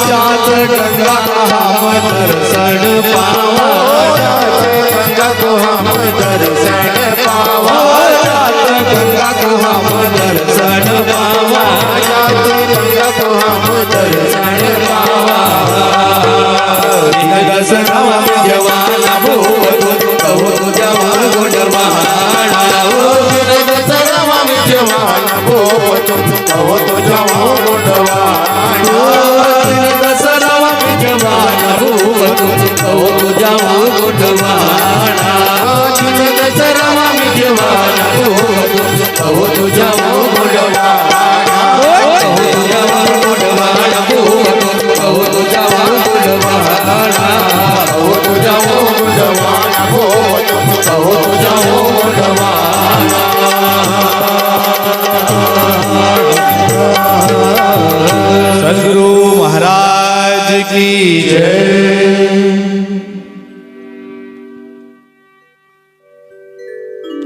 जात गंगा हम दर्शन पावा जात गंगा को हम दर्शन पावा जात गंगा को हम दर्शन पावा जात गंगा को हम दर्शन पावा दर्शनवा में जवान भूवतु कहो जवान गुणवाणा हो दर्शनवा में जवान भूवतु कहो जवान गुणवाणा दशरवा में जवान भूवतु कहो जवान गुणवाणा दशरवा में जवान भूवतु कहो जवान गुणवाणा जवान गुणवाणा भूवतु कहो जवान गुणवाणा सदगुरु महाराज की जय।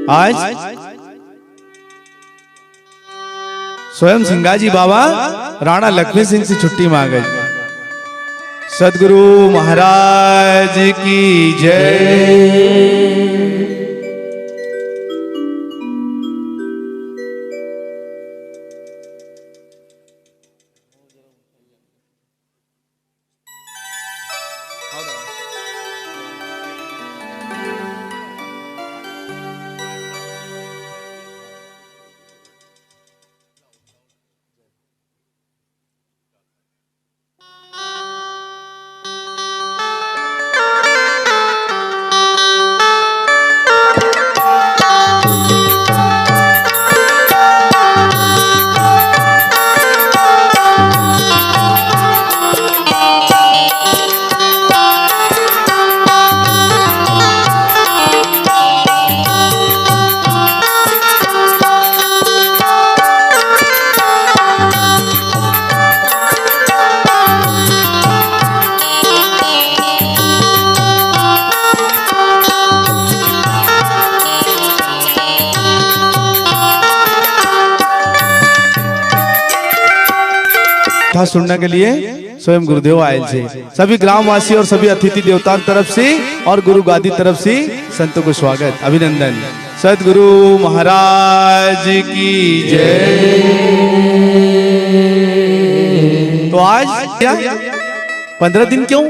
आज स्वयं सिंगाजी बाबा राणा लक्ष्मी सिंह से छुट्टी मांग गई। सदगुरु महाराज की जय। कथा सुनने के लिए स्वयं गुरुदेव आयल से सभी ग्रामवासी और सभी अतिथि देवता तरफ से और गुरु गादी तरफ से संतों को स्वागत अभिनंदन। सदगुरु महाराज की जय। तो आज क्या 15 दिन क्यों?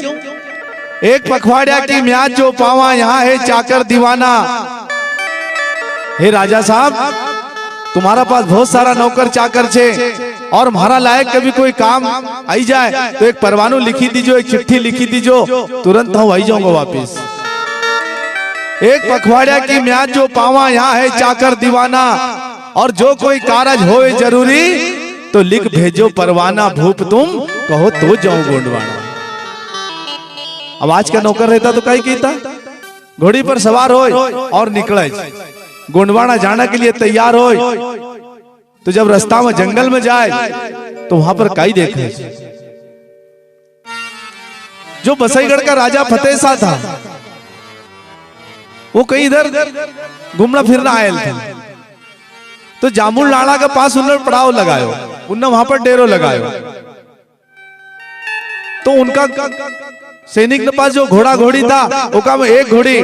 एक पखवाड़िया की म्याद जो पावा यहाँ है चाकर दीवाना। हे राजा साहब, तुम्हारा पास बहुत सारा नौकर चाकर छे और हमारा लायक कभी कोई काम आई जाए तो एक परवानो लिखी दीजो, एक चिट्ठी लिखी दीजो, तुरंत हम आई जाऊंगा वापिस। एक पखवाड़िया की म्याद जो पावा यहाँ है चाकर दीवाना, और जो कोई कारज होए जरूरी तो लिख भेजो परवाना, भूप तुम कहो तो जाऊं गोंडवाना। अब आज का नौकर रहता तो कहीं कहता घोड़ी पर सवार हो और निकले गोंडवाना जाने के लिए तैयार हो, तो जब रास्ता में जंगल में जाए तो वहां पर काई देखे जो बसईगढ़ का राजा फतेह शाह था, वो कहीं इधर घूमना फिरना आयल था। तो जामुन लाड़ा के पास उन्होंने पड़ाव लगायो, उन्होंने वहां पर डेरो लगायो। तो उनका सैनिक के पास जो घोड़ा घोड़ी था, ओका में एक घोड़ी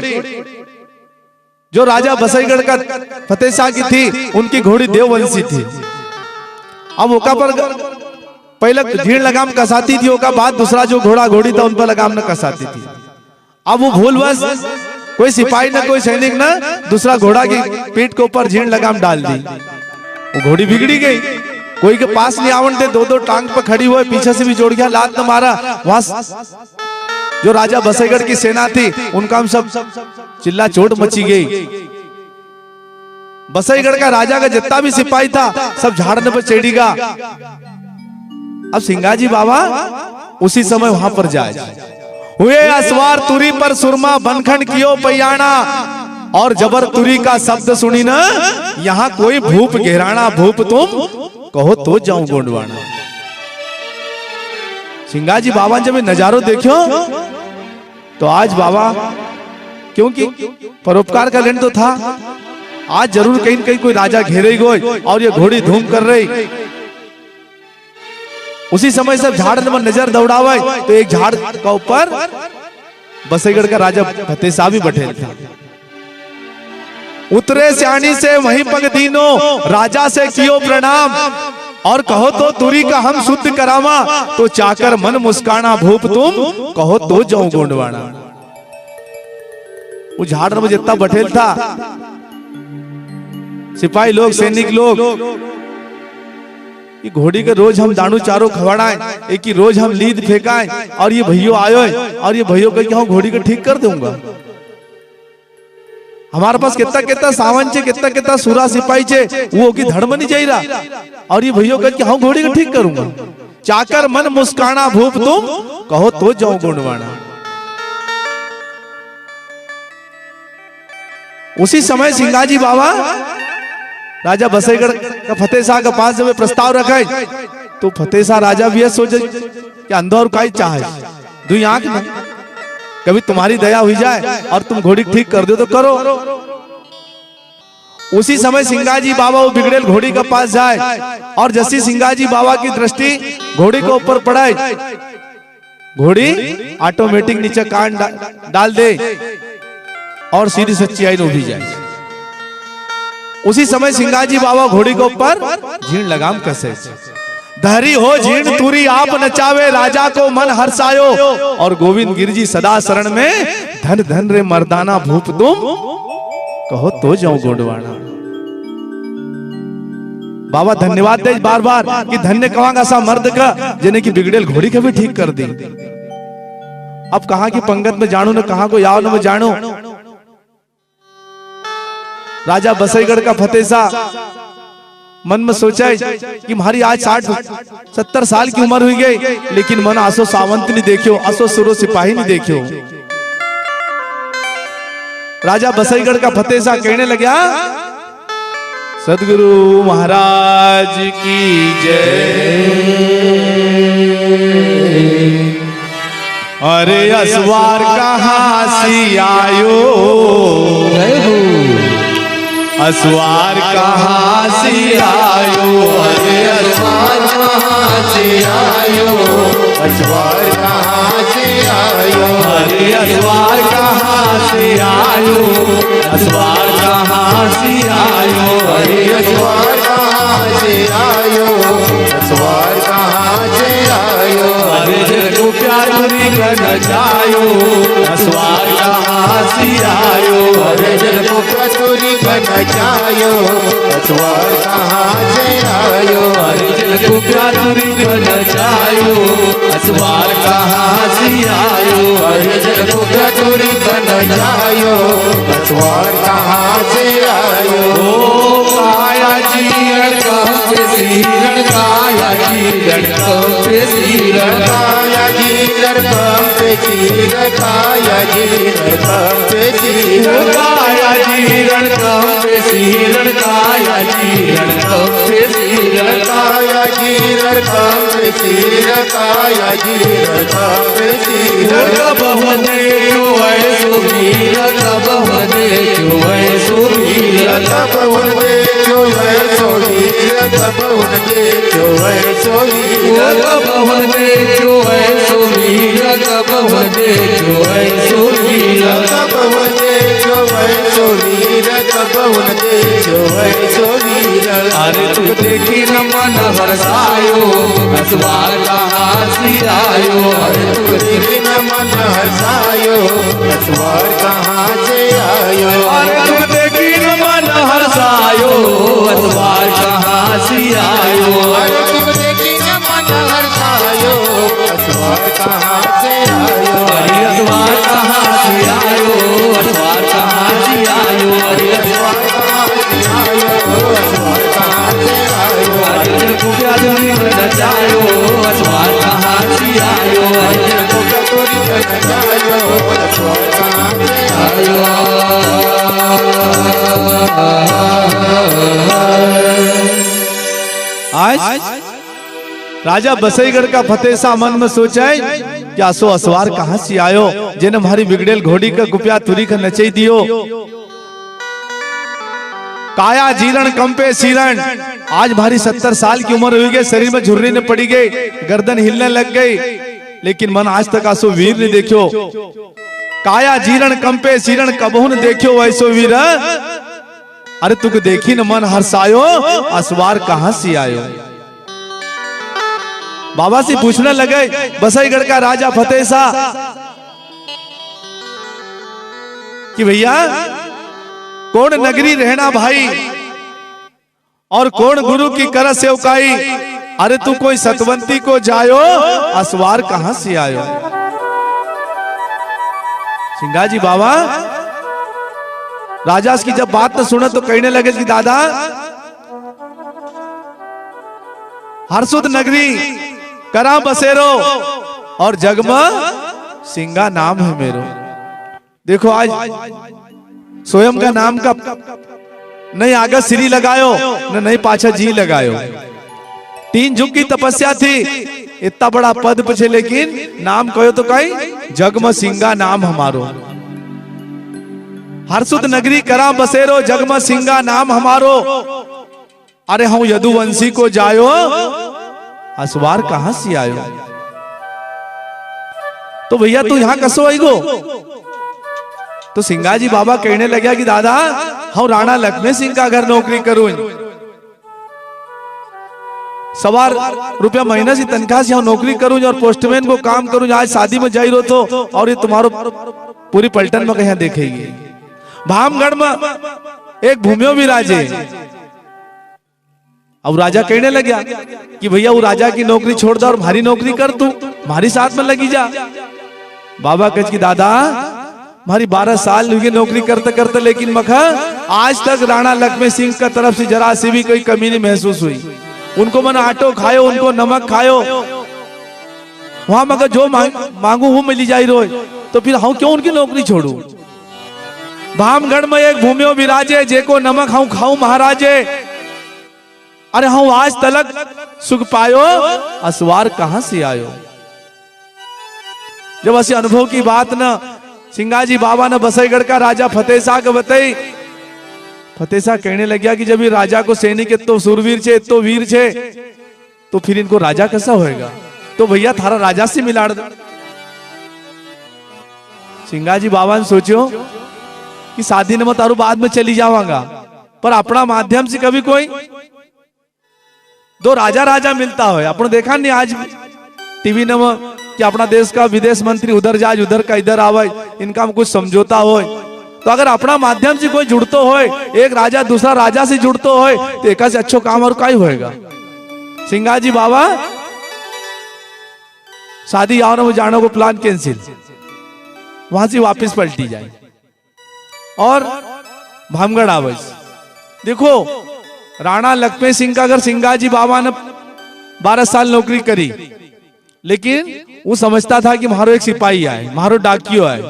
जो राजा बसईगढ़ का फतेह शाह की थी, उनकी घोड़ी देववंशी थी। अब ओका पर पहले झीण लगाम कसाती थी, ओका बाद दूसरा जो घोड़ा घोड़ी था उन पर लगाम न कसाती थी। अब वो भूलवश कोई सिपाही न कोई सैनिक न दूसरा घोड़ा की पीठ के ऊपर झीण लगाम डाल दी, वो घोड़ी बिगड़ी गई। कोई के पास नहीं आवंटे, दो दो टांग पर खड़ी हुई, पीछे से भी जोड़ गया, लात न मारा। वहां जो राजा बसईगढ़ की सेना थी उनका हम सब चिल्ला चोट मची गई। बसईगढ़ का राजा का जितना भी सिपाही था सब झाड़ने पर चढ़ेगा। अब सिंगाजी बाबा उसी समय वहां पर जाए। हुए असवार तुरी पर सुरमा बनखंड कियो पैयाणा, और जबर तुरी का शब्द सुनी ना, यहाँ कोई भूप घेराना, भूप तुम कहो तो जाऊं गोंडवाना। सिंगाजी बाबा जब नजारो देखो तो आज बाबा, क्योंकि परोपकार का लेन तो था, आज जरूर कहीं न कहीं कोई राजा घेरे गए और ये घोड़ी धूम कर रही। उसी समय सब झाड़ में नजर दौड़ावे तो एक झाड़ का ऊपर बसईगढ़ का राजा फतेह शाह भी बैठे था। उतरे स्याणी से वहीं पग दीनो, राजा से कियो प्रणाम, और कहो तो तुरी का हम शुद्ध करावा, तो चाकर मन मुस्काना, भूप तुम कहो तो जाऊं गोंडवाना। वो झाड़ में जितना बठेल था, सिपाही लोग, सैनिक लोग, ये घोड़ी के रोज हम दानू चारों खवाड़ाएं, एक ही रोज हम लीद फेंकाएं, और ये भैयो आयो और ये भैयो कह के घोड़ी को ठीक कर दूंगा। हमारे पास कितना कितना सावन चे, कितना कितना सुरा सिपाही चे, वो की धड़ में नहीं जाई रहा, और ये भैयो कह के हाँ घोड़ी को ठीक करूंगा। चाकर मन मुस्काना, भूप तुम कहो तो जाऊं गोंडवाना। उसी समय सिंगाजी बाबा राजा बसईगढ़ का फतेह शाह के पास जब प्रस्ताव रखे तो फतेह शाह राजा भी सोचे कि अंधा और काई चाहे दुई आंख ना, कभी तुम्हारी दया हुई जाए और तुम घोड़ी ठीक कर दो तो करो। उसी समय सिंगाजी बाबा वो बिगड़ेल घोड़ी के पास जाए, और जैसी सिंगाजी बाबा की दृष्टि घोड़ी के ऊपर पड़े, घोड़ी ऑटोमेटिक नीचे कान डाल दे और सीधी सच्ची आई उठी जाए। उसी समय सिंगाजी बाबा घोड़ी के ऊपर झीण लगाम कसे। धरी हो झीण तुरी आप नचावे, राजा को मन हर्षायो, और गोविंद गिरजी सदा शरण में, धन धन रे मर्दाना, भूप तुम कहो तो जाऊं गोंडवाना। बाबा धन्यवाद दे बार बार कि धन्य कवांगा सा मर्द का जिन्हें की बिगड़ेल घोड़ी का भी ठीक कर दी। अब कहां की पंगत में जानो न कहां को याव न में जानो। राजा बसईगढ़ का फतेह शाह मन में सोचा कि हमारी आज 60-70 साल की उम्र हुई गई, लेकिन मन आसो सावंत नहीं देखियो, आसो सुरो सिपाही नहीं देखियो। राजा बसईगढ़ का फतेह शाह कहने लगा, सदगुरु महाराज की जय। अरे असवार कहां से आयो, असवार कहां से आयो, अरे असवार कहां से आयो, असवार कहां से आयो, अरे असवार कहां से आयो, असवार कहां से आयो, अरे असवार कहां से आयो, असवार कहां से आयो, अरे जगो प्यार कर जायो, असवार कहां से आयो, अरे जगो कसूरी बन जायो, असवार कहां से आयो, अरे जगो प्यार कर जायो, असवार कहां से आयो, अरे जगो कसूरी बन जायो, असवार कहां से आयो। ओ काया जी लड़कम पे सीरण, काया जी लड़कम पे सीरण, काया जी लड़कम पे सीर, काया जी लड़कम पे सीर, काया जी लड़कम पे सीरण, काया जी लड़कम पे सीरण, काया जी लड़कम पे सीर, काया जी लड़कम पे सीर, कब बने जो ऐसो वीर, कब बने जो ऐसो वीर, तब उनके जो है सोहीर, तब उनके जो है सोहीर, कब बने जो ऐसो वीर, कब बने जो ऐसो वीर, तब उनके जो है सोहीर, तब उनके जो है सोहीर। अरे तुम देखी न मन हर्षायो, असवार कहां से आयो, अरे तुम देखी न मन हर्षायो, असवार कहां से आयो, अरे तुम देखी न मन हर्षायो, असवार कहां से आयो, अरे तुम देखी न मन हर्षायो, असवार कहां से आयो, अरे असवार कहां से आयो, असवार कहां से आयो, अरे असवार कहां से आयो, राजा बसईगढ़ का फतेसा मन में सोचा कि आसो असवार कहां से आयो जेने हमारी बिगड़ेल घोड़ी का गुपिया तुरी का नचई दियो। काया जीरण कंपे सीरण, आज भारी 70 साल की उम्र हुई गई, शरीर में झुर्री ने पड़ी गई, गर्दन हिलने लग गई, लेकिन मन आज तक आसो वीर ने देखो। काया जीरण कंपे सीरण, कबहू ने देखो वैसो वीर। अरे तुक देखी न मन हर्षायो, असवार कहां से आयो। बाबा से पूछने लगे बसईगढ़ का राजा फतेसा कि भैया कौन नगरी रहना भाई और कौन गुरु की कर सेवकाई। अरे तू कोई सतवंती को जायो, असवार कहां से आयो। सिंगाजी बाबा राजा की जब बात न सुने तो कहने लगे कि दादा हरसुद नगरी करा बसेरो और जगमा सिंगा नाम है मेरो। देखो आज स्वयं का नाम का नहीं आगे श्री लगायो न नहीं पाछा जी लगायो। 3 युग की तपस्या थी, इतना बड़ा पद पछे, लेकिन नाम कहो तो कहीं जगम सिंगा नाम हमारो। हरसुद नगरी करा बसेरो जगम सिंगा नाम हमारो। अरे हम यदुवंशी को जायो, असवार कहां से आयो। तो भैया तू यहां कसो आई गो। तो सिंगाजी बाबा कहने लगा कि दादा हम राणा लक्ष्मण सिंह का घर नौकरी करूं, 1.25 रुपया महीना से तनख्वाह से हम नौकरी करूं और पोस्टमैन को काम करूं। आज शादी में जाई रो तो और ये तुम्हारो पूरी पलटन में कहीं देखेगी। भामगढ़ में एक भूमियो विराजे। अब राजा कहने लगा कि भैया वो राजा की नौकरी छोड़ दो और भारी नौकरी कर, तू हमारी साथ में लगी जा। बाबा कह कि दादा हमारी 12 साल हुई नौकरी करते करते, लेकिन मखा आज तक राणा लक्ष्मण सिंह का तरफ से जरा सी भी कोई कमी नहीं महसूस हुई। उनको मैंने आटो खायो, उनको नमक खायो, वहां मगर जो मांगू वो मिली जाई रोज, तो फिर हम क्यों उनकी नौकरी छोड़ू। भामगढ़ में एक भूमियो विराजे जेको नमक हम खाऊं महाराजे। अरे हम आज तलक सुख पायो, असवार कहां से आयो। जब ऐसे अनुभव की बात न सिंगाजी बाबा ने बसईगढ़ का राजा फतेसा को बताई, फतेसा कहने लगा कि जब ये राजा को सैनिक इतो सूरवीर छे, इतो वीर छे, तो फिर इनको राजा कैसा होएगा। तो भैया थारा राजा से मिलाड़ दो। सिंगाजी बाबा ने सोचो कि शादी ने मैं तारू बाद में चली जावांगा, पर अपना माध्यम से कभी कोई 2 राजा मिलता हो। अपन देखा नहीं आज टीवी ने कि अपना देश का विदेश मंत्री उधर जाए, उधर का इधर आवे, इनका कुछ समझौता हो। तो अगर अपना माध्यम से कोई जुड़तो हो, एक राजा दूसरा राजा से जुड़तो हो, तो एक से अच्छो काम और काय होएगा। सिंगाजी बाबा शादी आओ ना जाने को प्लान कैंसिल, वहां से वापस पलटी जाए और भामगढ़ आवे। देखो राणा लक्ष्मण सिंह का अगर सिंगाजी बाबा ने 12 साल नौकरी करी, लेकिन वो समझता था कि मारो एक सिपाही आए, मारो डाकियो आए,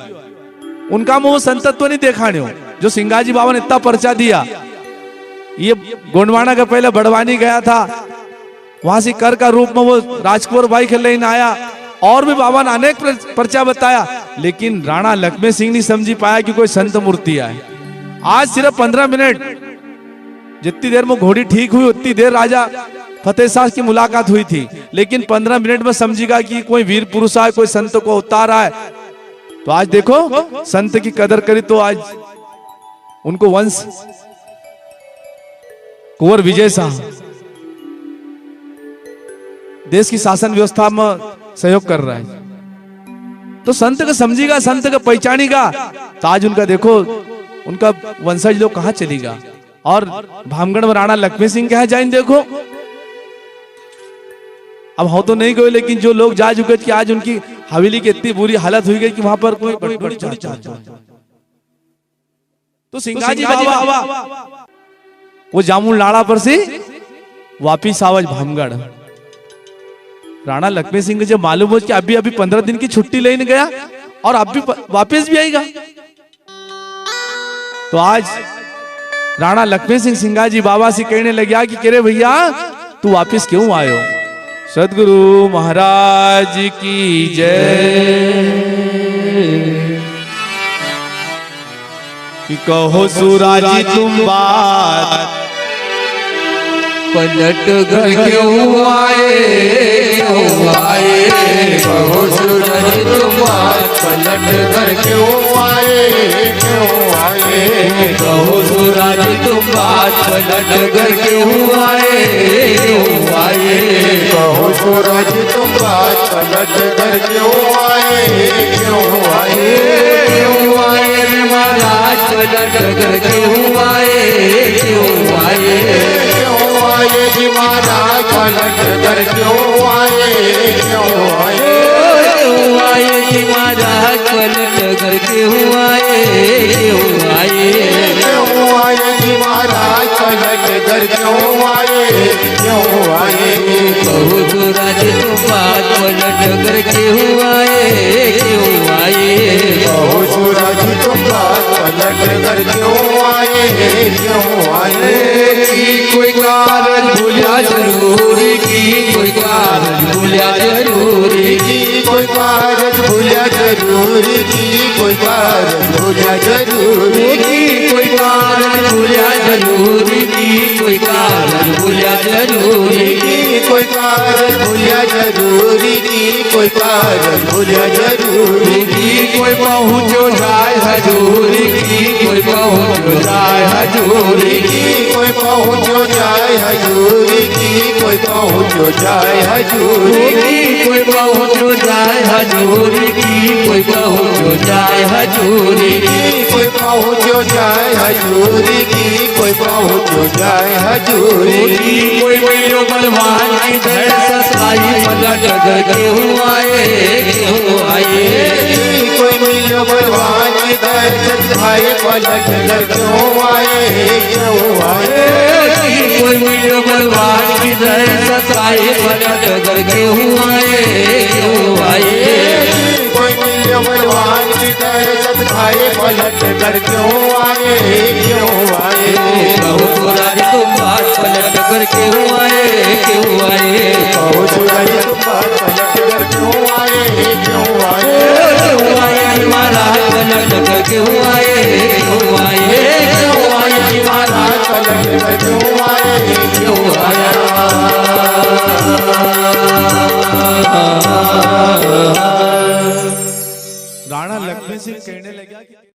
उनका मुंह संतत्व नहीं देखाने हो। जो सिंगाजी बाबा ने इतना पर्चा दिया, ये गोंडवाना का पहले बड़वानी गया था, वहां से कर का रूप में वो राजकुमार भाई के लेने आया, और भी बाबा ने अनेक पर्चा बताया, लेकिन राणा लक्ष्मण सिंह नहीं समझी पाया कि कोई संत मूर्ति आए। आज सिर्फ 15 मिनट, जितनी देर में घोड़ी ठीक हुई उतनी देर राजा फतेसा की मुलाकात हुई थी, लेकिन 15 मिनट में समझेगा कि कोई वीर पुरुष आए, कोई संत को उतारा है। तो आज देखो संत की कदर करी तो आज उनको वंश कुंवर विजय शाह देश की शासन व्यवस्था में सहयोग कर रहा है। तो संत का समझेगा, संत का पहचानेगा, तो आज उनका देखो उनका वंशज लोग कहां चलेगा। और भामगढ़ में राणा लक्ष्मण सिंह कहा जाइन देखो। अब हम तो नहीं गए, लेकिन जो लोग जा चुके कि आज उनकी हवेली की इतनी बुरी हालत हुई गई कि वहां पर कोई तो सिंगाजी बाबा वो जामुन लाड़ा पर से वापिस आवाज भामगढ़। राणा लक्ष्मण सिंह जब मालूम हो कि अभी अभी 15 दिन की छुट्टी लेने गया और अभी वापस भी आएगा, तो आज राणा लक्ष्मण सिंह सिंगाजी बाबा से कहने लगा कि करे भैया तू वापस क्यों आयो। सदगुरु महाराज की जय। कि कहो सूराजी तुम बात पलट घर क्यों आए कहो सूरज तुम बात पलट घर क्यों आए कहो सूरज तुम बात पलट घर क्यों आए कहो सूरज तुम बात पलट कर क्यों आए रे महाराज पलट घर क्यों आए जी महाराज पलट कर क्यों आए जी महाराज पलट घर क्यों आए जी महाराज पलट कर क्यों आए कहो सूरज तुम बात पलट घर क्यों आए कहो सूरज तुम बात पलट कर क्यों आए कोई कारण भूलिया जरूरी की कोई कारण भूलिया जरूरी की कोई कारज भूलिया जरूरी की कोई कारज भूलिया जरूरी की कोई कारण भूलिया जरूरी की कोई कारण भूलिया जरूरी की कोई कारज भूलिया जरूरी की कोई कारज भूलिया जरूरी की कोई पहुँचो जाए हजूरी की कोई पहुँचो जाए हजूरी की कोई पहुँचो जाए हजूरी की कोई पहुँचो जाए हजूरी कोई पहुँचो जाए हजूरी की कोई पहुँचो जाए हजूरी की कोई पहुँचो जाए हजूरी की कोई पहुँचो जाए हजूरी कोई मेरे बलवान की धड़ ससाई पलट कर क्यों आए कोई मिलो भगवान की दर्शन भाई पलट कर क्यों आए कोई मेरे बलवान की धड़ ससाई पलट कर क्यों आए कोई मिलो भगवान की दर्शन भाई पलट कर क्यों आए कहो सूरज तुम बात पलट कर क्यों आए कहो सूरज तुम बात पलट कर क्यों आए महाराज पलट कर क्यों आए महाराज पलट कर क्यों आए राणा लक्ष्मण सिंह कहने लगा कि